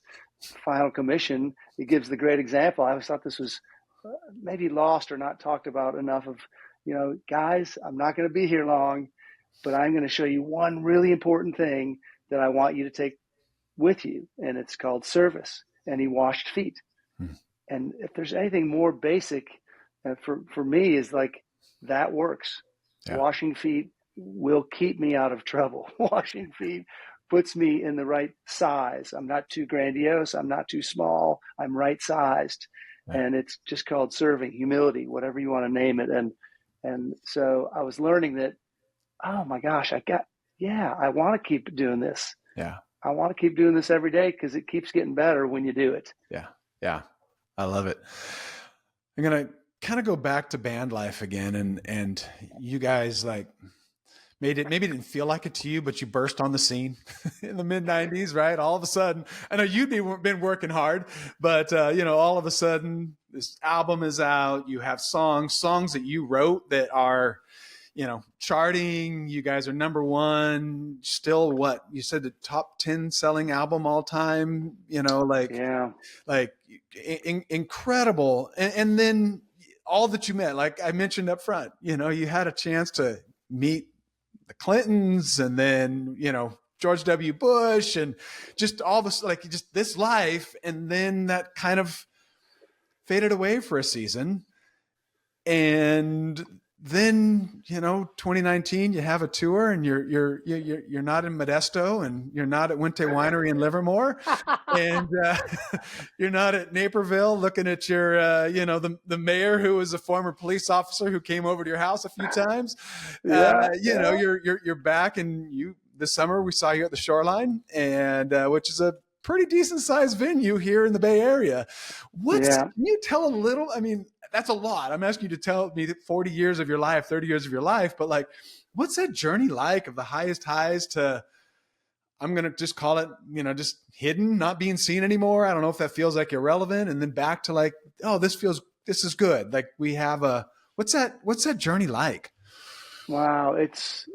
final commission. He gives the great example. I always thought this was maybe lost or not talked about enough of, guys, I'm not going to be here long, but I'm going to show you one really important thing that I want you to take with you. And it's called service. And he washed feet. Hmm. And if there's anything more basic for me, is like, that works. Yeah. Washing feet will keep me out of trouble. Washing feet puts me in the right size. I'm not too grandiose. I'm not too small. I'm right sized. Yeah. And it's just called serving, humility, whatever you want to name it. And so I was learning that, oh my gosh, I want to keep doing this. Yeah. I want to keep doing this every day, because it keeps getting better when you do it. Yeah. Yeah. I love it. I'm going to kind of go back to band life again. And you guys like maybe it didn't feel like it to you, but you burst on the scene in the mid 90s, right? All of a sudden, I know you've been working hard, but all of a sudden this album is out. You have songs that you wrote that are, charting. You guys are number one, still what you said, the top 10 selling album all time, Yeah. like incredible. And then all that you met, like I mentioned up front, you had a chance to meet the Clintons, and then, George W. Bush, and just all this, like just this life. And then that kind of faded away for a season. And then, 2019, you have a tour, and you're not in Modesto, and you're not at Wente Winery in Livermore, and you're not at Naperville looking at your, the mayor who was a former police officer who came over to your house a few times. Yeah. You're back, and this summer we saw you at the Shoreline, and which is a pretty decent sized venue here in the Bay Area. Can you tell a little? I mean, that's a lot. I'm asking you to tell me 40 years of your life, 30 years of your life, but like, what's that journey like, of the highest highs to, I'm going to just call it, just hidden, not being seen anymore. I don't know if that feels like irrelevant. And then back to like, oh, this is good. Like we have what's that journey like? Wow. It's,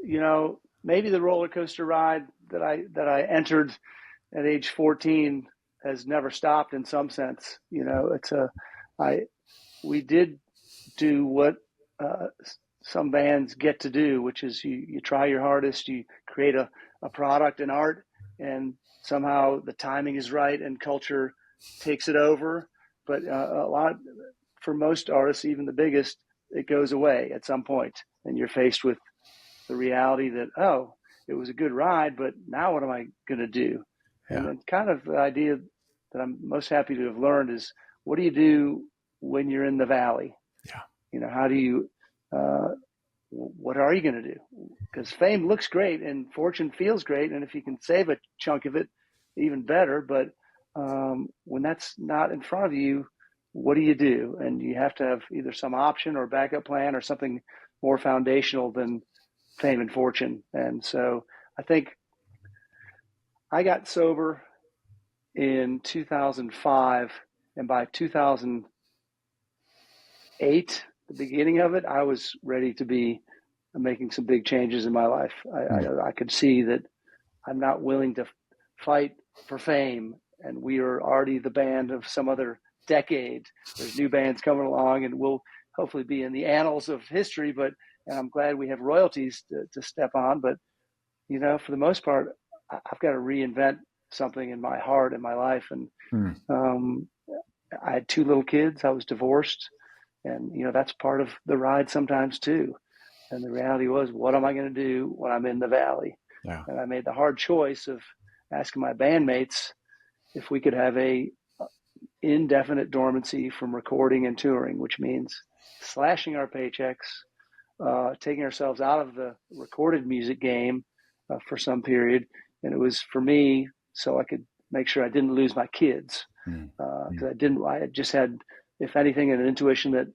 maybe the roller coaster ride that I entered at age 14 has never stopped in some sense. We did do what some bands get to do, which is you try your hardest, you create a product, an art, and somehow the timing is right and culture takes it over. But for most artists, even the biggest, it goes away at some point, and you're faced with the reality that, oh, it was a good ride, but now what am I going to do? Yeah. And then kind of the idea that I'm most happy to have learned is, what do you do when you're in the valley? Yeah. How do you, what are you going to do? Because fame looks great and fortune feels great. And if you can save a chunk of it, even better. But when that's not in front of you, what do you do? And you have to have either some option or backup plan or something more foundational than fame and fortune. And so I think I got sober in 2005, and by 2008, the beginning of it, I was ready to be making some big changes in my life. I could see that I'm not willing to fight for fame, and we are already the band of some other decade. There's new bands coming along, and we'll hopefully be in the annals of history, and I'm glad we have royalties to step on. But, for the most part, I've got to reinvent something in my heart and my life. And I had 2 little kids. I was divorced, and, that's part of the ride sometimes too. And the reality was, what am I going to do when I'm in the valley? Yeah. And I made the hard choice of asking my bandmates if we could have a indefinite dormancy from recording and touring, which means slashing our paychecks, taking ourselves out of the recorded music game for some period. And it was for me so I could make sure I didn't lose my kids. Because I just had, if anything, an intuition that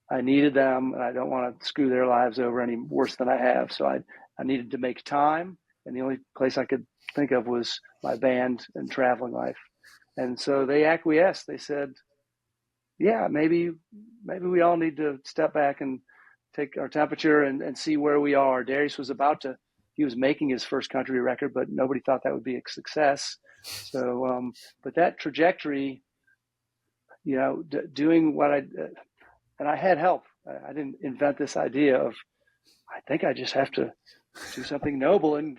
I needed them, and I don't want to screw their lives over any worse than I have. So I needed to make time, and the only place I could think of was my band and traveling life. And so they acquiesced. They said, yeah, maybe we all need to step back and take our temperature and see where we are. Darius was he was making his first country record, but nobody thought that would be a success. So, but that trajectory, doing what and I had help. I didn't invent this idea of, I think I just have to do something noble and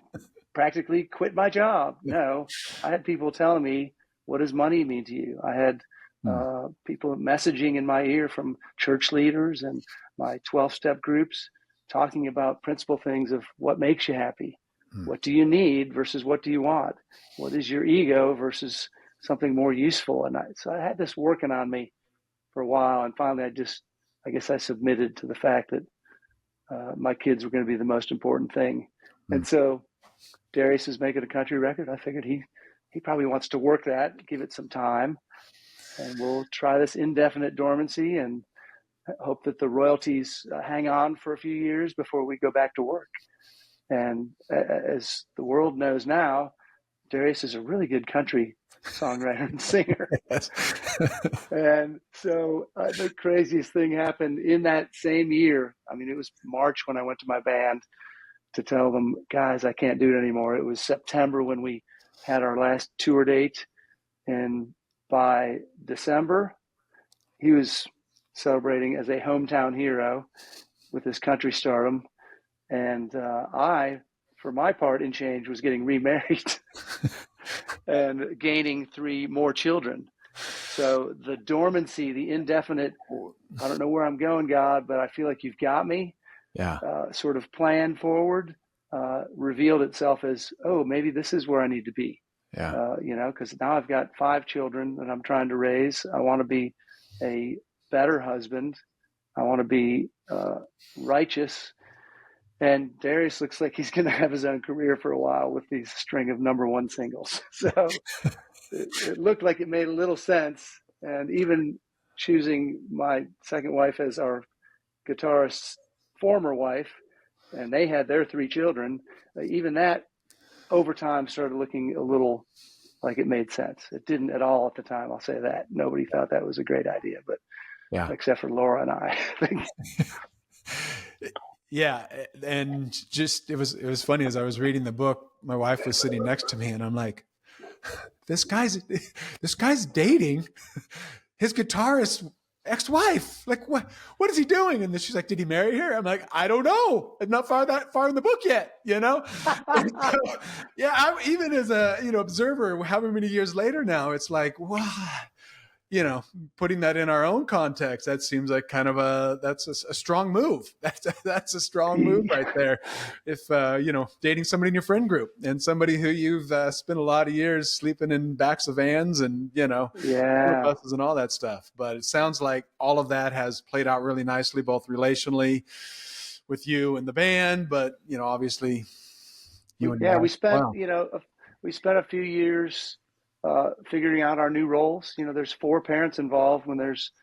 practically quit my job. No, I had people telling me, what does money mean to you? I had people messaging in my ear from church leaders and my 12-step groups talking about principal things of what makes you happy. What do you need versus what do you want? What is your ego versus something more useful? And so I had this working on me for a while, and finally I guess I submitted to the fact that my kids were going to be the most important thing. And so Darius is making a country record. I figured he probably wants to work that, give it some time, and we'll try this indefinite dormancy and hope that the royalties hang on for a few years before we go back to work. And as the world knows now, Darius is a really good country songwriter and singer. And so the craziest thing happened in that same year. I mean, it was March when I went to my band to tell them, guys, I can't do it anymore. It was September when we had our last tour date. And by December, he was celebrating as a hometown hero with his country stardom. And I, for my part in change, was getting remarried and gaining 3 more children. So the dormancy, the indefinite, I don't know where I'm going, God, but I feel like you've got me. Yeah. Sort of plan forward revealed itself as, oh, maybe this is where I need to be. Yeah. Because now I've got 5 children that I'm trying to raise. I want to be a better husband. I want to be righteous. And Darius looks like he's going to have his own career for a while with these string of #1 singles. So it looked like it made a little sense. And even choosing my second wife as our guitarist's former wife, and they had their 3 children, even that over time started looking a little like it made sense. It didn't at all at the time, I'll say that. Nobody thought that was a great idea, but except for Laura and I. Yeah. And just, it was funny as I was reading the book, my wife was sitting next to me and I'm like, this guy's dating his guitarist ex-wife. Like, what is he doing? And then she's like, did he marry her? I'm like, I don't know. I'm not that far in the book yet, So, yeah. I'm even as a, observer, however many years later now, it's like, wow. Putting that in our own context, that seems like kind of that's a strong move. That's a strong move right there. If, dating somebody in your friend group and somebody who you've spent a lot of years sleeping in backs of vans and, buses and all that stuff. But it sounds like all of that has played out really nicely, both relationally with you and the band, but, obviously you and we spent, we spent a few years figuring out our new roles. There's 4 parents involved when there's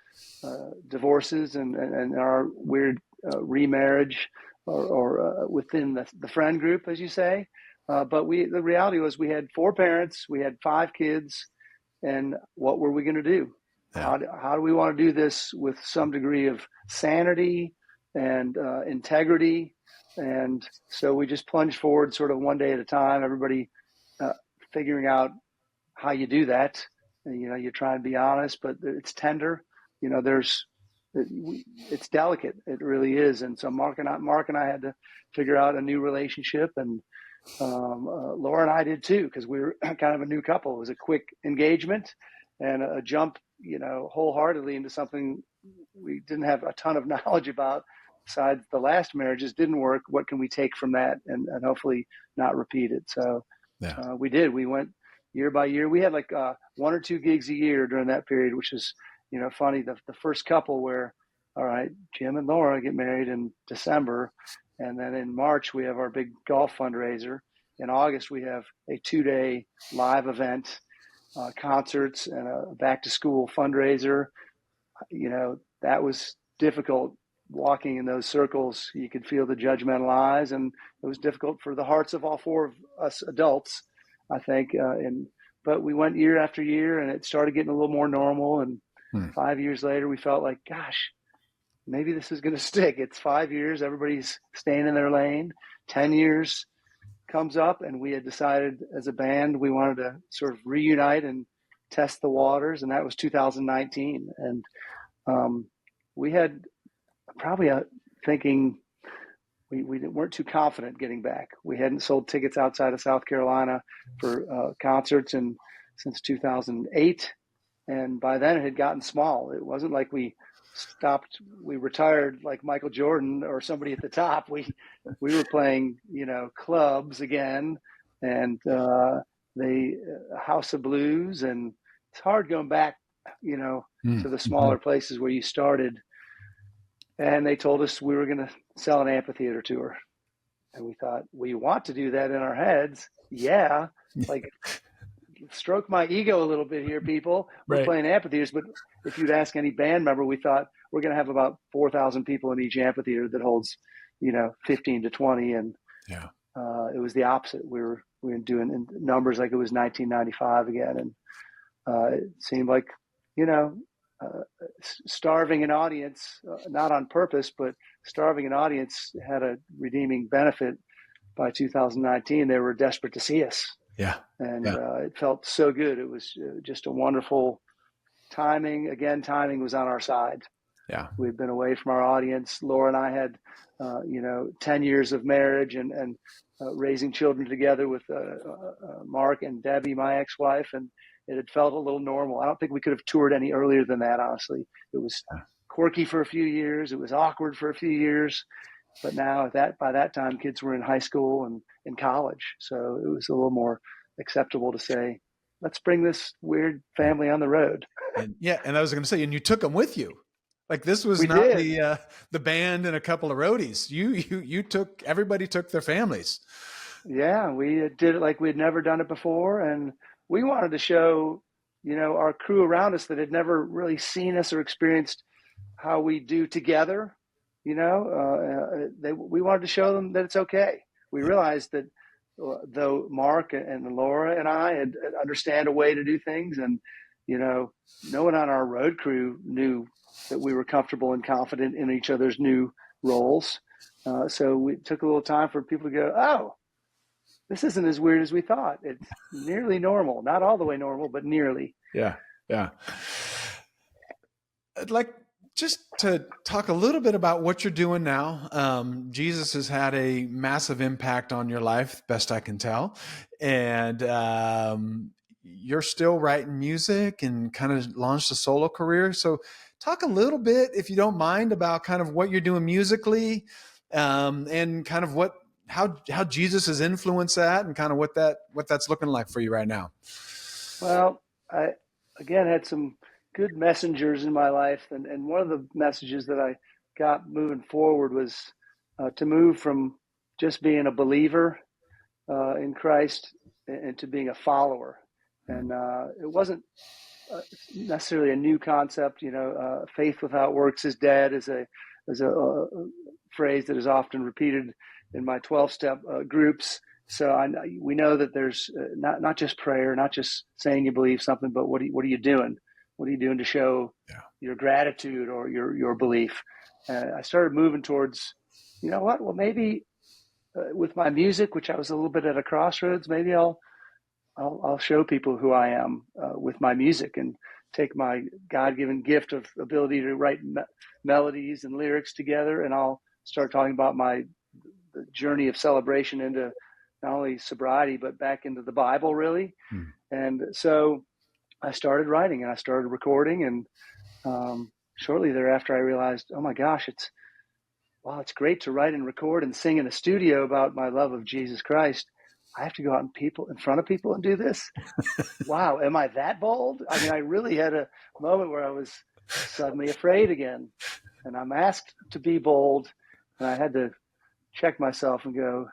divorces and our weird remarriage. or within the friend group, as you say. But the reality was we had 4 parents, we had 5 kids, and what were we going to do? Yeah. How do we want to do this with some degree of sanity and integrity? And so we just plunged forward sort of one day at a time, everybody figuring out how you do that. And, you try and be honest, but it's tender. It's delicate. It really is. And so Mark and I had to figure out a new relationship, and Laura and I did too, because we were kind of a new couple. It was a quick engagement and a jump, wholeheartedly into something we didn't have a ton of knowledge about. Besides the last marriages didn't work, what can we take from that and hopefully not repeat it? So Yeah. we did. We went year by year. We had like 1 or 2 gigs a year during that period, which is, funny. The first couple where, all right, Jim and Laura get married in December. And then in March, we have our big golf fundraiser. In August, we have a 2-day live event, concerts, and a back to school fundraiser. That was difficult. Walking in those circles, you could feel the judgmental eyes, and it was difficult for the hearts of all 4 of us adults, I think. But we went year after year, and it started getting a little more normal. And 5 years later, we felt like, gosh, maybe this is going to stick. It's 5 years. Everybody's staying in their lane. 10 years comes up, and we had decided as a band we wanted to sort of reunite and test the waters, and that was 2019. And we had probably thinking we weren't too confident getting back. We hadn't sold tickets outside of South Carolina for concerts since 2008. And by then it had gotten small. It wasn't like we retired like Michael Jordan or somebody at the top. We were playing, clubs again, and the House of Blues. And it's hard going back, to the smaller places where you started. And they told us we were going to sell an amphitheater tour. And we thought, we want to do that in our heads. Yeah. Like, stroke my ego a little bit here, people. We're Right. playing amphitheaters. But if you'd ask any band member, we thought we're going to have about 4,000 people in each amphitheater that holds, 15 to 20. And it was the opposite. We were doing numbers like it was 1995 again. And it seemed like, starving an audience, not on purpose, but starving an audience had a redeeming benefit. By 2019, they were desperate to see us. Yeah. And it felt so good. It was just a wonderful timing. Again, timing was on our side. Yeah. We'd been away from our audience. Laura and I had, 10 years of marriage and raising children together with Mark and Debbie, my ex-wife, and it had felt a little normal. I don't think we could have toured any earlier than that, honestly. It was quirky for a few years. It was awkward for a few years. But now by that time, kids were in high school and in college. So it was a little more acceptable to say, let's bring this weird family on the road. And I was going to say, and you took them with you. Like, this was not the band and a couple of roadies. Everybody took their families. Yeah, we did it like we'd never done it before. And we wanted to show, our crew around us that had never really seen us or experienced how we do together. We wanted to show them that it's okay. We realized that though Mark and Laura and I had understand a way to do things, and no one on our road crew knew that we were comfortable and confident in each other's new roles. So we took a little time for people to go, oh, this isn't as weird as we thought. It's nearly normal, not all the way normal, but nearly. Yeah. Yeah. Like, just to talk a little bit about what you're doing now. Jesus has had a massive impact on your life, best I can tell. And you're still writing music and kind of launched a solo career. So talk a little bit, if you don't mind, about kind of what you're doing musically, and kind of how Jesus has influenced that, and kind of what that's looking like for you right now. Well, I, again, had some good messengers in my life. And one of the messages that I got moving forward was to move from just being a believer in Christ and to being a follower. And it wasn't necessarily a new concept. Faith without works is dead is a phrase that is often repeated in my 12-step groups. So we know that there's not just prayer, not just saying you believe something, but what are you doing? What are you doing to show your gratitude or your belief? I started moving towards, you know what? Well, maybe with my music, which I was a little bit at a crossroads, maybe I'll show people who I am with my music, and take my God-given gift of ability to write melodies and lyrics together, and I'll start talking about the journey of celebration into not only sobriety, but back into the Bible, really. And so I started writing and I started recording, and shortly thereafter I realized, oh my gosh, it's great to write and record and sing in a studio about my love of Jesus Christ. I have to go out in front of people and do this. Wow, am I that bold? I mean, I really had a moment where I was suddenly afraid again, and I'm asked to be bold, and I had to check myself and go,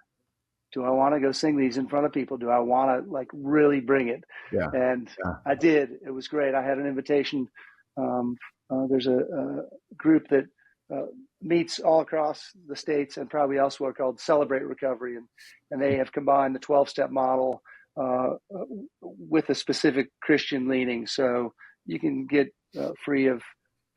do I want to go sing these in front of people? Do I want to really bring it? Yeah. And I did. It was great. I had an invitation. There's a group that meets all across the states and probably elsewhere called Celebrate Recovery, and they have combined the 12-step model with a specific Christian leaning. So you can get free of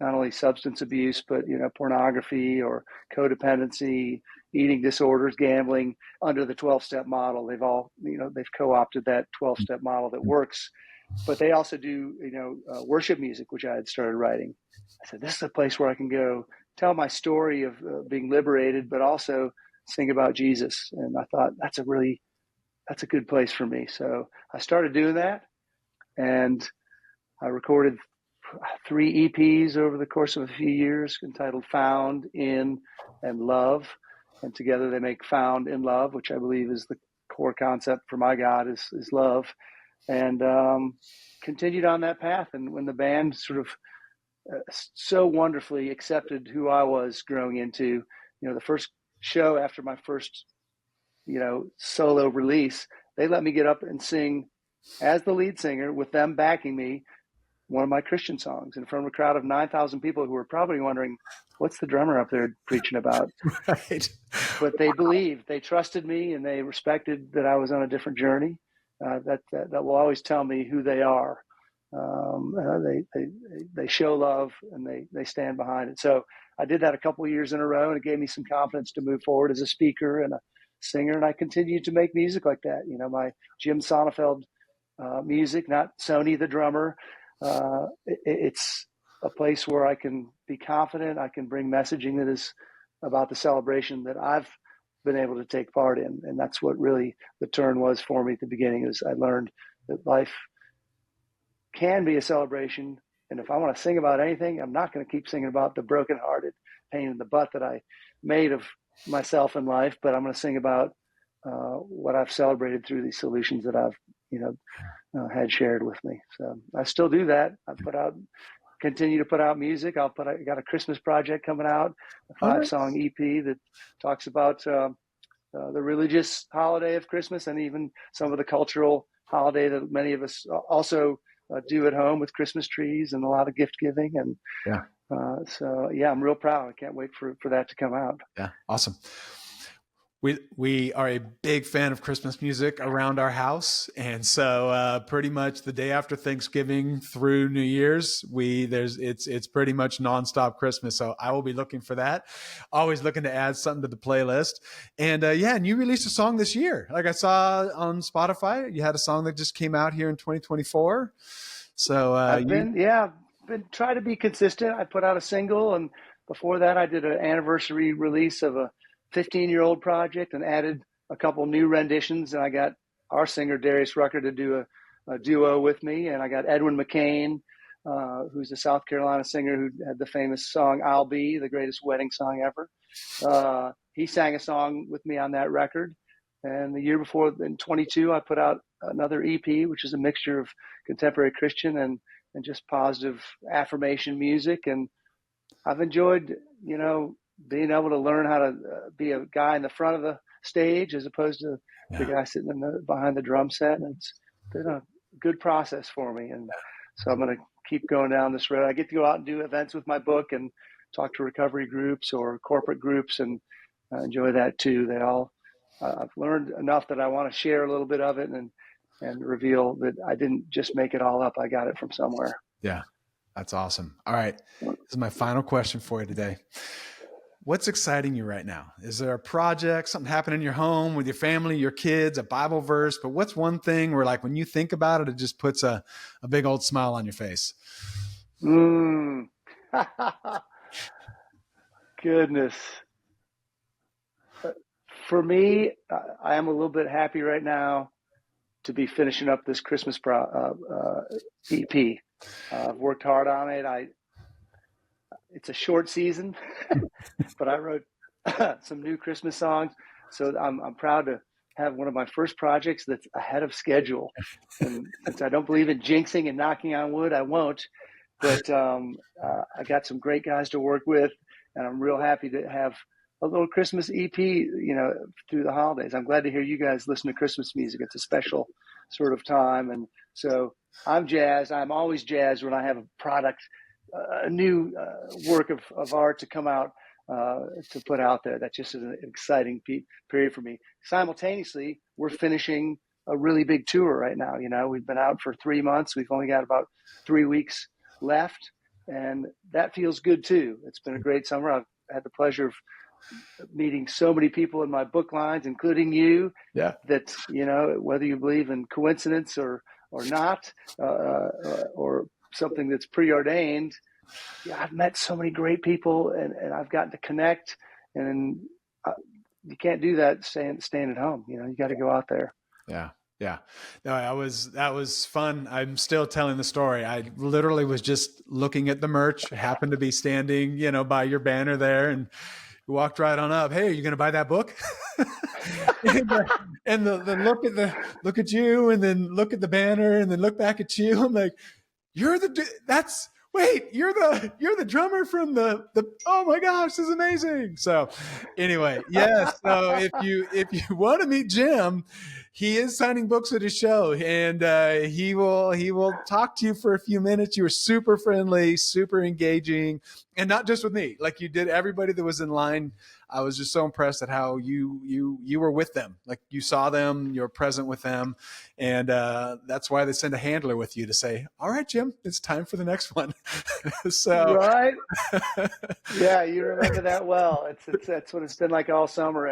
not only substance abuse, but pornography or codependency, eating disorders, gambling under the 12-step model. They've co-opted that 12-step model that works. But they also do worship music, which I had started writing. I said, this is a place where I can go tell my story of being liberated, but also sing about Jesus. And I thought that's a good place for me. So I started doing that, and I recorded 3 EPs over the course of a few years entitled Found in and Love. And together they make Found in Love, which I believe is the core concept for my God is love. And continued on that path. And when the band sort of so wonderfully accepted who I was growing into, the first show after my first, solo release, they let me get up and sing as the lead singer with them backing me, one of my Christian songs in front of a crowd of 9,000 people who were probably wondering, what's the drummer up there preaching about? Right. But they believed, they trusted me, and they respected that I was on a different journey. That will always tell me who they are. They show love, and they stand behind it. So I did that a couple of years in a row, and it gave me some confidence to move forward as a speaker and a singer. And I continued to make music like that. My Jim Sonefeld music, not Soni the drummer. It's a place where I can be confident. I can bring messaging that is about the celebration that I've been able to take part in. And that's what really the turn was for me at the beginning, is I learned that life can be a celebration. And if I want to sing about anything, I'm not going to keep singing about the brokenhearted pain in the butt that I made of myself in life, but I'm going to sing about what I've celebrated through these solutions that I've, had shared with me. So I still do that. Continue to put out music. I got a Christmas project coming out, a 5-song EP that talks about the religious holiday of Christmas, and even some of the cultural holiday that many of us also do at home with Christmas trees and a lot of gift giving. And I'm real proud. I can't wait for that to come out. Yeah. Awesome. We are a big fan of Christmas music around our house. And so pretty much the day after Thanksgiving through New Year's, it's pretty much nonstop Christmas. So I will be looking for that. Always looking to add something to the playlist. And and you released a song this year. Like I saw on Spotify, you had a song that just came out here in 2024. So I've been trying to be consistent. I put out a single, and before that I did an anniversary release of a 15-year-old project and added a couple new renditions. And I got our singer Darius Rucker to do a duo with me, and I got Edwin McCain, who's a South Carolina singer who had the famous song "I'll Be," the greatest wedding song ever. He sang a song with me on that record. And the year before, in 22, I put out another EP, which is a mixture of contemporary Christian and just positive affirmation music. And I've enjoyed, being able to learn how to be a guy in the front of the stage as opposed to the guy sitting behind the drum set. And it's been a good process for me. And so I'm going to keep going down this road. I get to go out and do events with my book and talk to recovery groups or corporate groups, and enjoy that too. I've learned enough that I want to share a little bit of it and reveal that I didn't just make it all up. I got it from somewhere. Yeah, that's awesome. All right. This is my final question for you today. What's exciting you right now? Is there a project, something happening in your home with your family, your kids, a Bible verse? But what's one thing where, like, when you think about it, it just puts a big old smile on your face? Goodness. For me, I am a little bit happy right now to be finishing up this Christmas EP. I've worked hard on it. It's a short season, but I wrote some new Christmas songs. So I'm proud to have one of my first projects that's ahead of schedule. And since I don't believe in jinxing and knocking on wood, I won't. But I got some great guys to work with, and I'm real happy to have a little Christmas EP, through the holidays. I'm glad to hear you guys listen to Christmas music. It's a special sort of time. And so I'm jazzed. I'm always jazzed when I have a product, a new work of art to come out, to put out there. That's just an exciting period for me. Simultaneously, we're finishing a really big tour right now. We've been out for 3 months. We've only got about 3 weeks left, and that feels good too. It's been a great summer. I've had the pleasure of meeting so many people in my book lines, including you. Yeah. That, whether you believe in coincidence or not, or something that's preordained, I've met so many great people, and I've gotten to connect, and you can't do that staying at home. You got to go out there. Yeah. Yeah. No, that was fun. I'm still telling the story. I literally was just looking at the merch, happened to be standing, by your banner there, and you walked right on up. Hey, are you going to buy that book? and the look at you, and then look at the banner, and then look back at you. I'm like, you're the drummer from the oh my gosh, this is amazing. So anyway, yes. So if you want to meet Jim, he is signing books at his show, and he will talk to you for a few minutes. You were super friendly, super engaging, and not just with me, like you did everybody that was in line. I was just so impressed at how you were with them. Like, you saw them, you're present with them. And that's why they send a handler with you to say, all right, Jim, it's time for the next one. So right. Yeah, you remember that well. That's what it's been like all summer.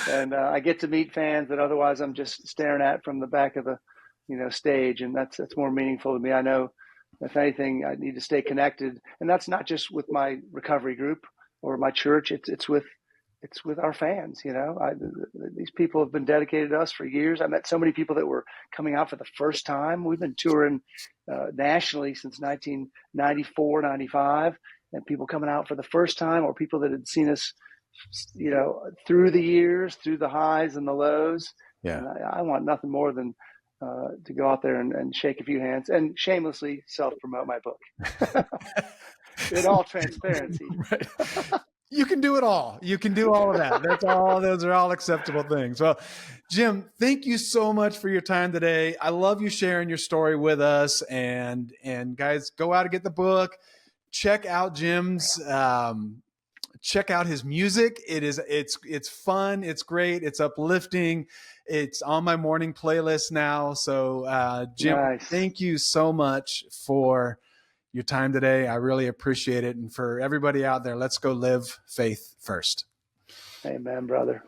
And I get to meet fans that otherwise I'm just staring at from the back of the, stage. And that's more meaningful to me. I know, if anything, I need to stay connected. And that's not just with my recovery group or my church. It's with our fans. These people have been dedicated to us for years. I met so many people that were coming out for the first time. We've been touring nationally since 1994, 95, and people coming out for the first time, or people that had seen us, through the years, through the highs and the lows. Yeah. And I want nothing more than to go out there and shake a few hands and shamelessly self-promote my book. In all transparency. Right. You can do it all. You can do all of that. Those are all acceptable things. Well, Jim, thank you so much for your time today. I love you sharing your story with us, and guys, go out and get the book. Check out Jim's, check out his music. It's fun. It's great. It's uplifting. It's on my morning playlist now. So, Jim, nice. Thank you so much for your time today. I really appreciate it. And for everybody out there, let's go live faith first. Amen, brother.